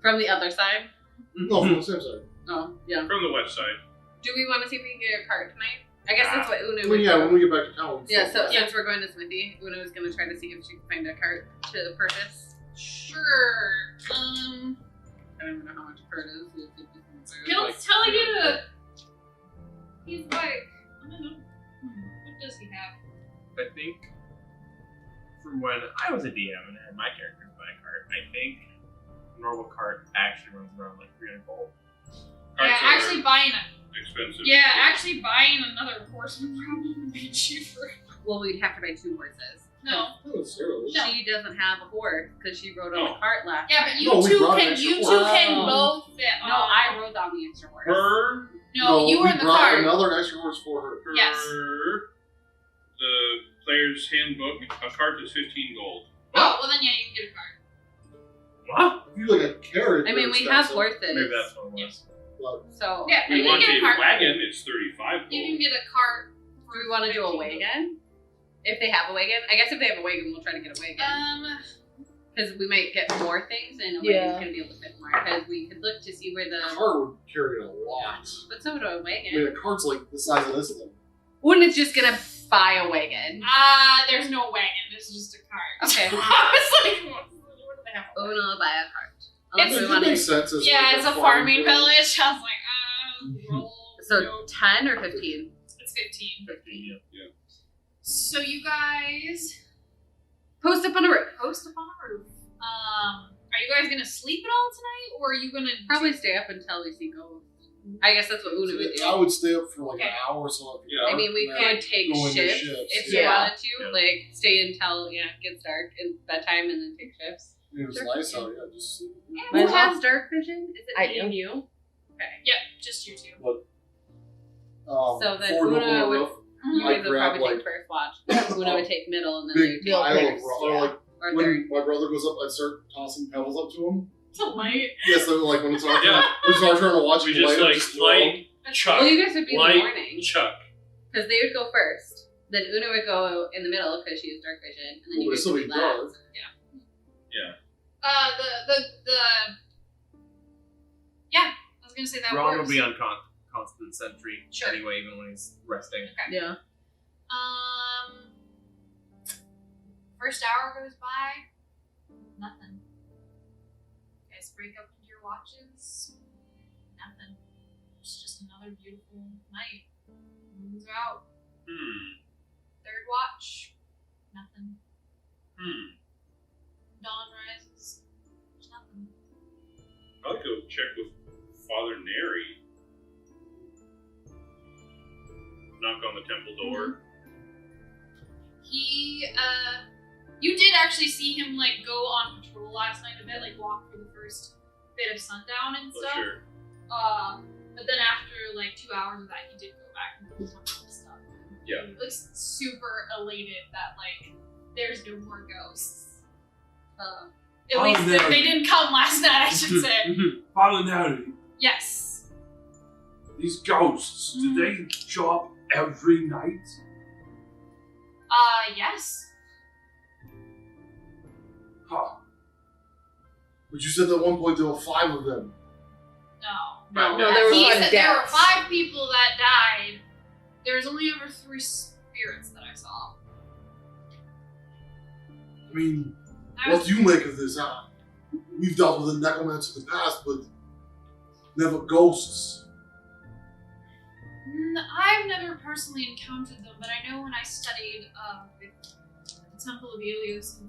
[SPEAKER 6] from the other side.
[SPEAKER 7] No, from the same side.
[SPEAKER 6] Oh yeah.
[SPEAKER 3] from the west side.
[SPEAKER 6] Do we want to see if we can get a card tonight? I guess that's what Una
[SPEAKER 7] I
[SPEAKER 6] would
[SPEAKER 7] mean, yeah,
[SPEAKER 6] do.
[SPEAKER 7] when we get back to town.
[SPEAKER 6] Yeah, so
[SPEAKER 2] Yeah.
[SPEAKER 6] since we're going to Smithy, Una was going to try to see if she could find a cart to purchase.
[SPEAKER 2] Sure.
[SPEAKER 6] I don't even know how much a cart is.
[SPEAKER 2] Gil's telling you to. He's like, I don't know. What does he have?
[SPEAKER 9] I think from when I was a DM and had my characters buy a cart, I think normal cart actually runs around like 300 gold.
[SPEAKER 2] Yeah,
[SPEAKER 3] Carts are
[SPEAKER 2] actually buying a.
[SPEAKER 3] expensive.
[SPEAKER 2] Yeah, actually buying another horse would probably be cheaper.
[SPEAKER 6] Well, we'd have to buy 2 horses.
[SPEAKER 2] No.
[SPEAKER 7] Not necessarily.
[SPEAKER 2] No.
[SPEAKER 6] She doesn't have a horse because she rode on
[SPEAKER 3] Oh.
[SPEAKER 6] the cart last.
[SPEAKER 2] Yeah, but you
[SPEAKER 7] No, we
[SPEAKER 2] two
[SPEAKER 7] brought an
[SPEAKER 2] can
[SPEAKER 7] extra
[SPEAKER 2] you two
[SPEAKER 7] horse.
[SPEAKER 2] can
[SPEAKER 6] Oh.
[SPEAKER 2] both fit.
[SPEAKER 6] No, I rode on the extra horse.
[SPEAKER 3] Her,
[SPEAKER 2] No, you were
[SPEAKER 7] we
[SPEAKER 2] in the
[SPEAKER 7] brought
[SPEAKER 2] car.
[SPEAKER 7] another extra horse for her.
[SPEAKER 2] Yes.
[SPEAKER 3] The player's handbook, a cart is 15 gold.
[SPEAKER 2] Oh, well then yeah, you can get a card.
[SPEAKER 9] What?
[SPEAKER 7] If you like a carrot,
[SPEAKER 6] I mean, we
[SPEAKER 7] they're
[SPEAKER 6] have
[SPEAKER 7] expensive,
[SPEAKER 6] horses.
[SPEAKER 9] Maybe that's what it was.
[SPEAKER 7] but
[SPEAKER 6] So,
[SPEAKER 2] Yeah,
[SPEAKER 3] If
[SPEAKER 2] you
[SPEAKER 3] you want
[SPEAKER 2] can get
[SPEAKER 3] a
[SPEAKER 2] a cart.
[SPEAKER 3] wagon, it's 35 gold.
[SPEAKER 2] You can get a cart.
[SPEAKER 6] do we want to do a wagon? If they have a wagon? I guess if they have a wagon, we'll try to get a wagon. Because we might get more things and a wagon's
[SPEAKER 8] Yeah.
[SPEAKER 6] going to be able to fit more. Because we could look to see where
[SPEAKER 7] a
[SPEAKER 6] the...
[SPEAKER 7] cart would carry a lot.
[SPEAKER 6] But so would a
[SPEAKER 7] I mean,
[SPEAKER 6] wagon.
[SPEAKER 7] a cart's like the size of this thing.
[SPEAKER 6] Wouldn't it just going to buy a wagon?
[SPEAKER 2] There's no wagon. It's just a cart.
[SPEAKER 6] Okay.
[SPEAKER 2] I was like, what do they have?
[SPEAKER 6] Uno buy a cart.
[SPEAKER 2] It's-
[SPEAKER 6] Unless we
[SPEAKER 7] It
[SPEAKER 6] want
[SPEAKER 7] makes
[SPEAKER 6] to...
[SPEAKER 7] sense. As
[SPEAKER 2] Yeah,
[SPEAKER 7] like
[SPEAKER 2] it's a farming village. I was like, roll.
[SPEAKER 6] So
[SPEAKER 2] nope.
[SPEAKER 6] 10 or 15?
[SPEAKER 2] It's 15.
[SPEAKER 9] 15, yeah.
[SPEAKER 2] So you guys
[SPEAKER 6] Post up on a roof.
[SPEAKER 2] post up on a roof. Are you guys gonna sleep at all tonight, or are you gonna
[SPEAKER 6] Probably stay up until we see ghosts. I guess that's what Una would do.
[SPEAKER 7] I would stay up for like
[SPEAKER 2] Okay.
[SPEAKER 7] an hour or so.
[SPEAKER 3] Yeah.
[SPEAKER 6] I mean, we
[SPEAKER 7] and
[SPEAKER 6] could take
[SPEAKER 7] go into
[SPEAKER 6] shifts
[SPEAKER 7] shifts,
[SPEAKER 6] if
[SPEAKER 7] yeah.
[SPEAKER 6] we wanted to.
[SPEAKER 9] Yeah.
[SPEAKER 6] Like, stay until, it gets dark and bedtime and then take shifts.
[SPEAKER 7] It was
[SPEAKER 6] Sure.
[SPEAKER 7] nice out. Yeah, just sleep.
[SPEAKER 6] Who has dark vision? Is it
[SPEAKER 8] I
[SPEAKER 6] me
[SPEAKER 8] do.
[SPEAKER 6] and you? Okay.
[SPEAKER 2] Yep, just you two.
[SPEAKER 6] So then
[SPEAKER 7] forward
[SPEAKER 6] Una
[SPEAKER 7] over
[SPEAKER 6] would-
[SPEAKER 7] roof,
[SPEAKER 6] You
[SPEAKER 7] I
[SPEAKER 6] guys would
[SPEAKER 7] grab,
[SPEAKER 6] probably
[SPEAKER 7] like,
[SPEAKER 6] take first watch. Una would take middle and then
[SPEAKER 7] big
[SPEAKER 6] they
[SPEAKER 7] pile
[SPEAKER 6] take
[SPEAKER 7] of
[SPEAKER 6] first.
[SPEAKER 7] rock.
[SPEAKER 6] Yeah.
[SPEAKER 7] Or like
[SPEAKER 6] Or
[SPEAKER 7] when
[SPEAKER 6] third.
[SPEAKER 7] my brother goes up, I'd start tossing pebbles up to him.
[SPEAKER 2] It's a light.
[SPEAKER 7] Yeah, so like when it's our turn,
[SPEAKER 3] Yeah.
[SPEAKER 7] when it's our turn to watch
[SPEAKER 3] We
[SPEAKER 7] him
[SPEAKER 3] just
[SPEAKER 7] play,
[SPEAKER 3] like
[SPEAKER 7] just throw
[SPEAKER 3] light Chuck.
[SPEAKER 6] Well, you guys would be in the
[SPEAKER 3] Light
[SPEAKER 6] morning.
[SPEAKER 3] Chuck.
[SPEAKER 6] Because they would go first. Then Una would go in the middle because she has dark vision. And then you
[SPEAKER 7] Well,
[SPEAKER 6] guys
[SPEAKER 7] it's still
[SPEAKER 6] would be
[SPEAKER 7] be dark.
[SPEAKER 6] last.
[SPEAKER 2] Yeah, I was gonna say that
[SPEAKER 9] Ron will
[SPEAKER 2] works.
[SPEAKER 9] be on constant sentry
[SPEAKER 2] Sure.
[SPEAKER 9] anyway, even when he's resting.
[SPEAKER 6] Yeah.
[SPEAKER 2] First hour goes by, nothing. You guys break up into your watches, nothing. It's just another beautiful night. Moons are out. Third watch, nothing. Dawn rises, there's nothing.
[SPEAKER 3] I'll go check with Father Neri. Knock on the temple door.
[SPEAKER 2] He, you did actually see him, like, go on patrol last night a bit, like, walk for the first bit of sundown and stuff.
[SPEAKER 3] sure.
[SPEAKER 2] But then after like 2 hours of that, he did go back and do some other stuff.
[SPEAKER 3] Yeah.
[SPEAKER 2] He looks super elated that like there's no more ghosts. At
[SPEAKER 4] Oh,
[SPEAKER 2] least
[SPEAKER 4] no.
[SPEAKER 2] they didn't come last night, I should say.
[SPEAKER 4] Finally,
[SPEAKER 2] Yes.
[SPEAKER 4] these ghosts, do they show up every night?
[SPEAKER 2] Yes.
[SPEAKER 7] Huh. But you said at one point there were 5 of them.
[SPEAKER 2] No.
[SPEAKER 8] No, there were
[SPEAKER 2] He
[SPEAKER 8] 5
[SPEAKER 2] said there were
[SPEAKER 8] deaths.
[SPEAKER 2] 5 people that died. There's only over 3 spirits that I saw.
[SPEAKER 7] I mean,
[SPEAKER 2] I
[SPEAKER 7] what
[SPEAKER 2] was,
[SPEAKER 7] do you make of this? We've dealt with the necromancer in the past, but never ghosts.
[SPEAKER 2] I've never personally encountered them, but I know when I studied with the Temple of Helios,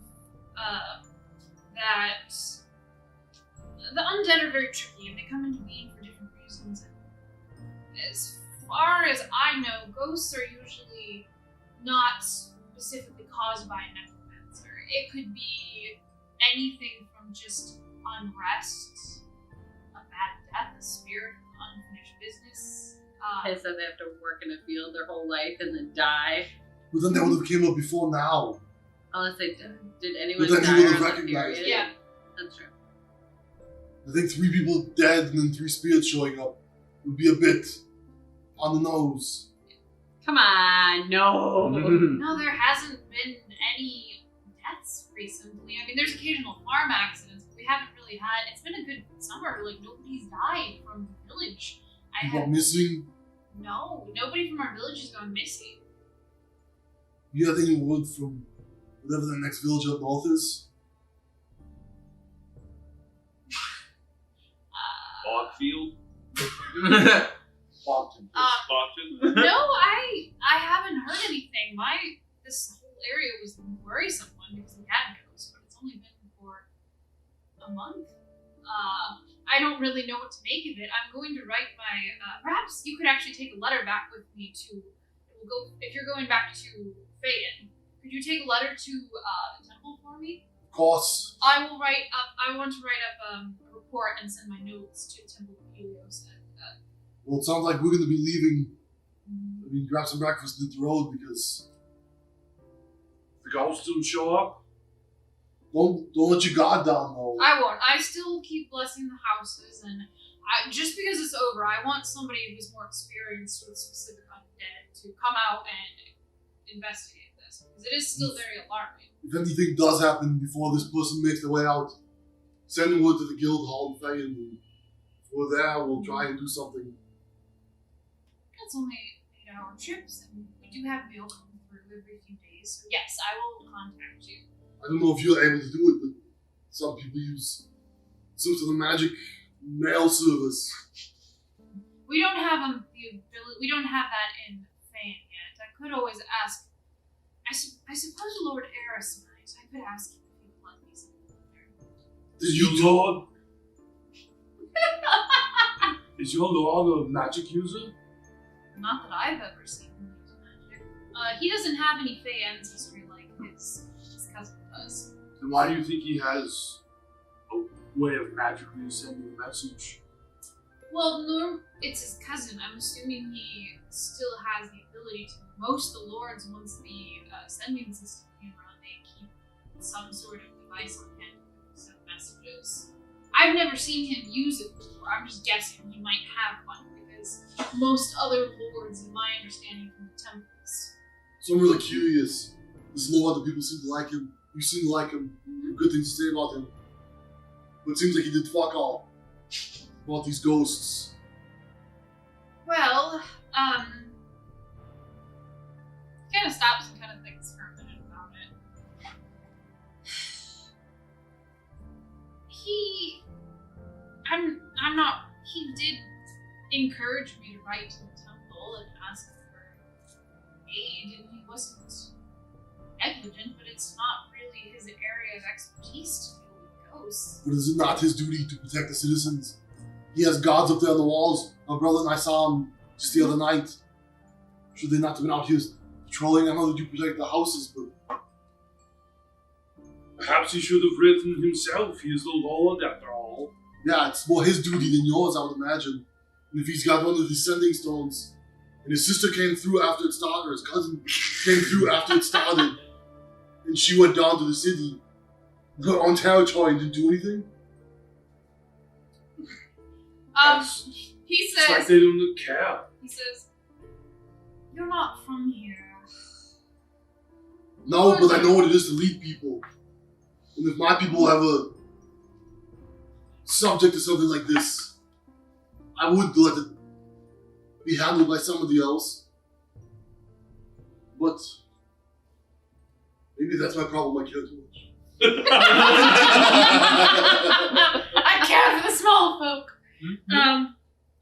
[SPEAKER 2] that the undead are very tricky and they come into being for different reasons. And as far as I know, ghosts are usually not specifically caused by a necromancer. It could be anything from just unrest, a bad death, a spirit, unfinished business.
[SPEAKER 6] They said they have to work in a field their whole life and then die.
[SPEAKER 7] But then that would have came up before now.
[SPEAKER 6] Unless they did anyone
[SPEAKER 7] But then
[SPEAKER 6] die
[SPEAKER 7] he would have
[SPEAKER 6] around that
[SPEAKER 7] recognized
[SPEAKER 6] period?
[SPEAKER 7] it.
[SPEAKER 2] Yeah.
[SPEAKER 6] That's true.
[SPEAKER 7] I think 3 people dead and then 3 spirits showing up would be a bit on the nose.
[SPEAKER 6] Come on, no.
[SPEAKER 2] No, there hasn't been any deaths recently. I mean, there's occasional farm accidents, but we haven't really had. It's been a good summer. Like, nobody's died from the village.
[SPEAKER 7] People missing.
[SPEAKER 2] No, nobody from our village has gone missing.
[SPEAKER 7] You have any word from whatever the next village up north is?
[SPEAKER 3] Bogfield?
[SPEAKER 7] Bogton.
[SPEAKER 3] Bogton?
[SPEAKER 2] No, I haven't heard anything. This whole area was a worrisome one because we had ghosts, but it's only been for a month. I don't really know what to make of it. I'm going to write my. Perhaps you could actually take a letter back with me to. We'll go if you're going back to Phaeton. Could you take a letter to the temple for me?
[SPEAKER 7] Of course.
[SPEAKER 2] I will write up. I want to write up a report and send my notes to the Temple of Helios.
[SPEAKER 7] Well, it sounds like we're going to be leaving. I mean, grab some breakfast and hit the road because
[SPEAKER 4] The ghosts don't show up?
[SPEAKER 7] don't let your guard down though.
[SPEAKER 2] I won't. I still keep blessing the houses, and just because it's over, I want somebody who's more experienced with specific undead to come out and investigate this because it is still very alarming.
[SPEAKER 7] If anything does happen before this person makes their way out, send word to the guild hall in Phaeton. And if we're there, we'll try and do something.
[SPEAKER 2] It's only 8-hour trips, and we do have mail coming through every few days. So yes, I will contact you.
[SPEAKER 7] I don't know if you're able to do it, but some people use some sort of magic mail service.
[SPEAKER 2] We don't have the ability. We don't have that in Fan yet. I could always ask. I suppose Lord Eris might. I could ask him if he would let me send a letter.
[SPEAKER 7] Did
[SPEAKER 4] Is
[SPEAKER 7] you
[SPEAKER 4] your lord? Is your lord a magic user?
[SPEAKER 2] Not that I've ever seen him use magic. He doesn't have any Fey ancestry like his cousin does.
[SPEAKER 4] Then why do you think he has a way of magically sending a message?
[SPEAKER 2] Well, it's his cousin. I'm assuming he still has the ability to. Most of the lords, once the sending system came around, they keep some sort of device on hand to send messages. I've never seen him use it before. I'm just guessing he might have one because most other lords, in my understanding from the temples.
[SPEAKER 7] So I'm really curious. This lord, the people seem to like him. You seem to like him. Have good things to say about him. But it seems like he did fuck all about these ghosts.
[SPEAKER 2] Well, kind of stops and kind of thinks for a minute about it. He did encourage me to write to the temple and ask for aid, and he wasn't negligent, but it's not really his area of expertise to deal with ghosts.
[SPEAKER 7] But is it not his duty to protect the citizens? He has guards up there on the walls. My brother and I saw him just the other night. Should they not have been out here patrolling? I know that you protect the houses, but
[SPEAKER 4] Perhaps he should have written himself. He is the lord, after all.
[SPEAKER 7] Yeah, it's more his duty than yours, I would imagine. And if he's got one of these sending stones, and his sister came through after it started, or his cousin came through after it started, and she went down to the city, her own territory, and didn't do anything?
[SPEAKER 2] He
[SPEAKER 4] It's like
[SPEAKER 2] says,
[SPEAKER 4] they don't care.
[SPEAKER 2] "You're not from here."
[SPEAKER 7] No, but I know what it is to lead people. And if my people have a subject to something like this, I would let it be handled by somebody else. But maybe that's my problem, I care too much.
[SPEAKER 2] I care for the small folk.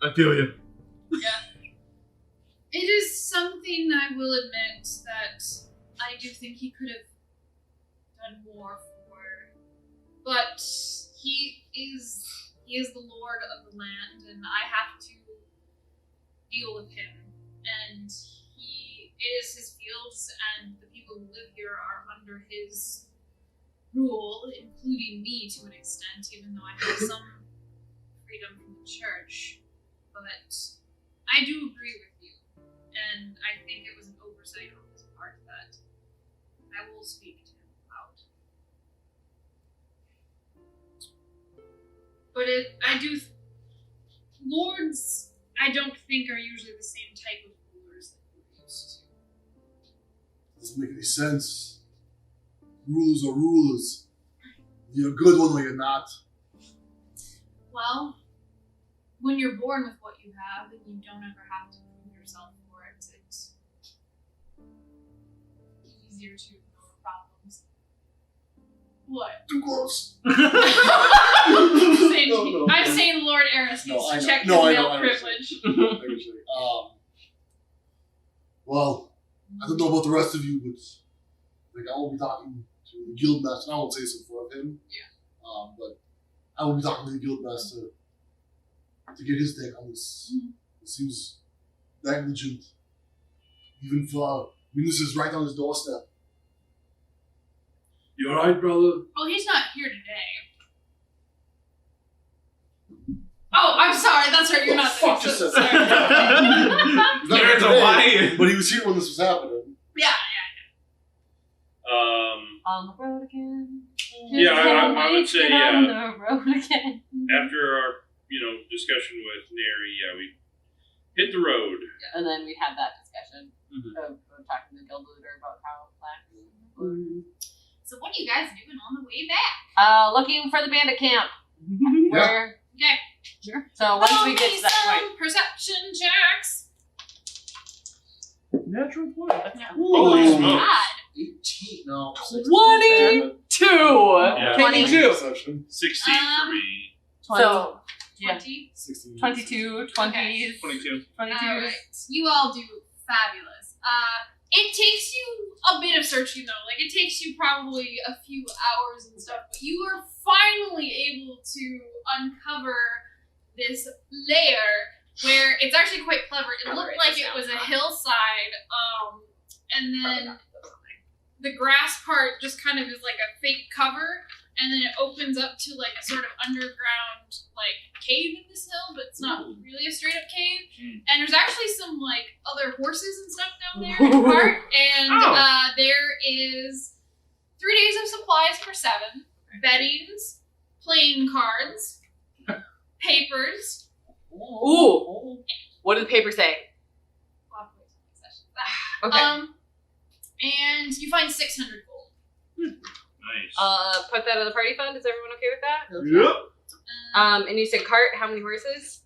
[SPEAKER 9] I feel you.
[SPEAKER 2] It is something I will admit that I do think he could have done more for, but he is the lord of the land, and I have to deal with him. And it is his fields, and the people who live here are under his rule, including me to an extent, even though I have some freedom from the church. But I do agree with you, and I think it was an oversight on his part that I will speak to him about. But lords, I don't think are usually the same type of rulers that we're used to.
[SPEAKER 7] Doesn't make any sense. Rulers are rulers. You're a good one or you're not.
[SPEAKER 2] Well, when you're born with what you have and you don't ever have to prove yourself for it, it's easier to ignore problems. What?
[SPEAKER 7] Too close.
[SPEAKER 2] I'm saying Lord Eris needs to check his male privilege.
[SPEAKER 7] Well, I don't know about the rest of you, but like I will be talking to the guildmaster. I won't say this in front of him.
[SPEAKER 2] Yeah.
[SPEAKER 7] But I will be talking to the guildmaster to get his take on this.
[SPEAKER 2] Mm-hmm.
[SPEAKER 7] It seems negligent, even for. I mean, this is right on his doorstep.
[SPEAKER 4] You alright, brother?
[SPEAKER 2] Well, he's not here today. Oh, I'm sorry. That's right. You're not there.
[SPEAKER 7] Fuck, just
[SPEAKER 2] So-
[SPEAKER 7] said
[SPEAKER 2] sorry.
[SPEAKER 7] He's not here
[SPEAKER 9] There's a
[SPEAKER 7] today,
[SPEAKER 9] lion.
[SPEAKER 7] but he was here when this was happening.
[SPEAKER 2] Yeah.
[SPEAKER 6] On the road again.
[SPEAKER 3] Yeah, I would say,
[SPEAKER 6] On the road again.
[SPEAKER 3] after our, discussion with Neri, we hit the road.
[SPEAKER 6] And then we had that discussion
[SPEAKER 9] Mhm.
[SPEAKER 6] of talking to the guild leader about how black.
[SPEAKER 2] So what are you guys doing on the way back?
[SPEAKER 6] Looking for the bandit camp.
[SPEAKER 7] Yeah.
[SPEAKER 2] Okay.
[SPEAKER 6] So once
[SPEAKER 2] Roll
[SPEAKER 6] we get
[SPEAKER 2] me
[SPEAKER 6] to that point.
[SPEAKER 2] some perception checks.
[SPEAKER 9] Natural 20.
[SPEAKER 3] Holy
[SPEAKER 7] Ooh.
[SPEAKER 3] smokes.
[SPEAKER 2] God.
[SPEAKER 7] 18. No.
[SPEAKER 6] 22.
[SPEAKER 3] Yeah.
[SPEAKER 6] 22.
[SPEAKER 7] Perception.
[SPEAKER 3] 16 for me.
[SPEAKER 6] So, yeah.
[SPEAKER 2] 20.
[SPEAKER 7] 16.
[SPEAKER 6] 22, 20s,
[SPEAKER 9] 22.
[SPEAKER 6] 22s.
[SPEAKER 2] Alright. You all do fabulous. It takes you a bit of searching though. Like, it takes you probably a few hours and stuff, but you are finally able to uncover this lair where it's actually quite clever. It looked like it was a hillside, and then the grass part just kind of is like a fake cover, and then it opens up to like a sort of underground like cave in this hill, but it's not really a straight up cave. And there's actually some like other horses and stuff down there in the park, and there is 3 days of supplies for 7, beddings, playing cards, papers.
[SPEAKER 6] Ooh. What did the paper say? Okay.
[SPEAKER 2] And you find 600 gold.
[SPEAKER 3] Nice.
[SPEAKER 6] Put that in the party fund. Is everyone okay with that?
[SPEAKER 3] Yep.
[SPEAKER 6] And you said cart. How many horses?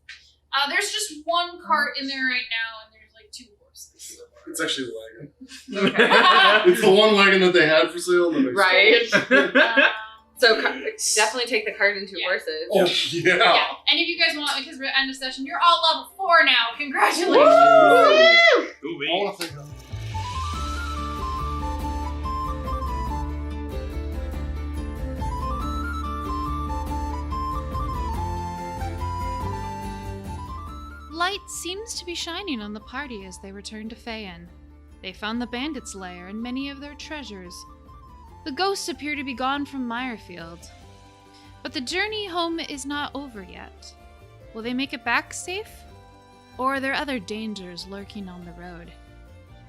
[SPEAKER 2] There's just one cart in there right now, and there's like 2 horses.
[SPEAKER 7] It's actually a wagon. It's the one wagon that they had for sale. That they
[SPEAKER 6] Right. So definitely take the cart and 2 horses.
[SPEAKER 7] Oh, yeah.
[SPEAKER 2] Yeah, and if you guys want, because we're at end of session, you're all level 4 now. Congratulations!
[SPEAKER 7] I
[SPEAKER 3] Ooh-wee.
[SPEAKER 7] want to think of
[SPEAKER 1] Light seems to be shining on the party as they return to Phaeon. They found the bandits' lair and many of their treasures. The ghosts appear to be gone from Mirefield. But the journey home is not over yet. Will they make it back safe? Or are there other dangers lurking on the road?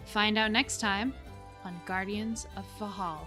[SPEAKER 1] Find out next time on Guardians of Fehal.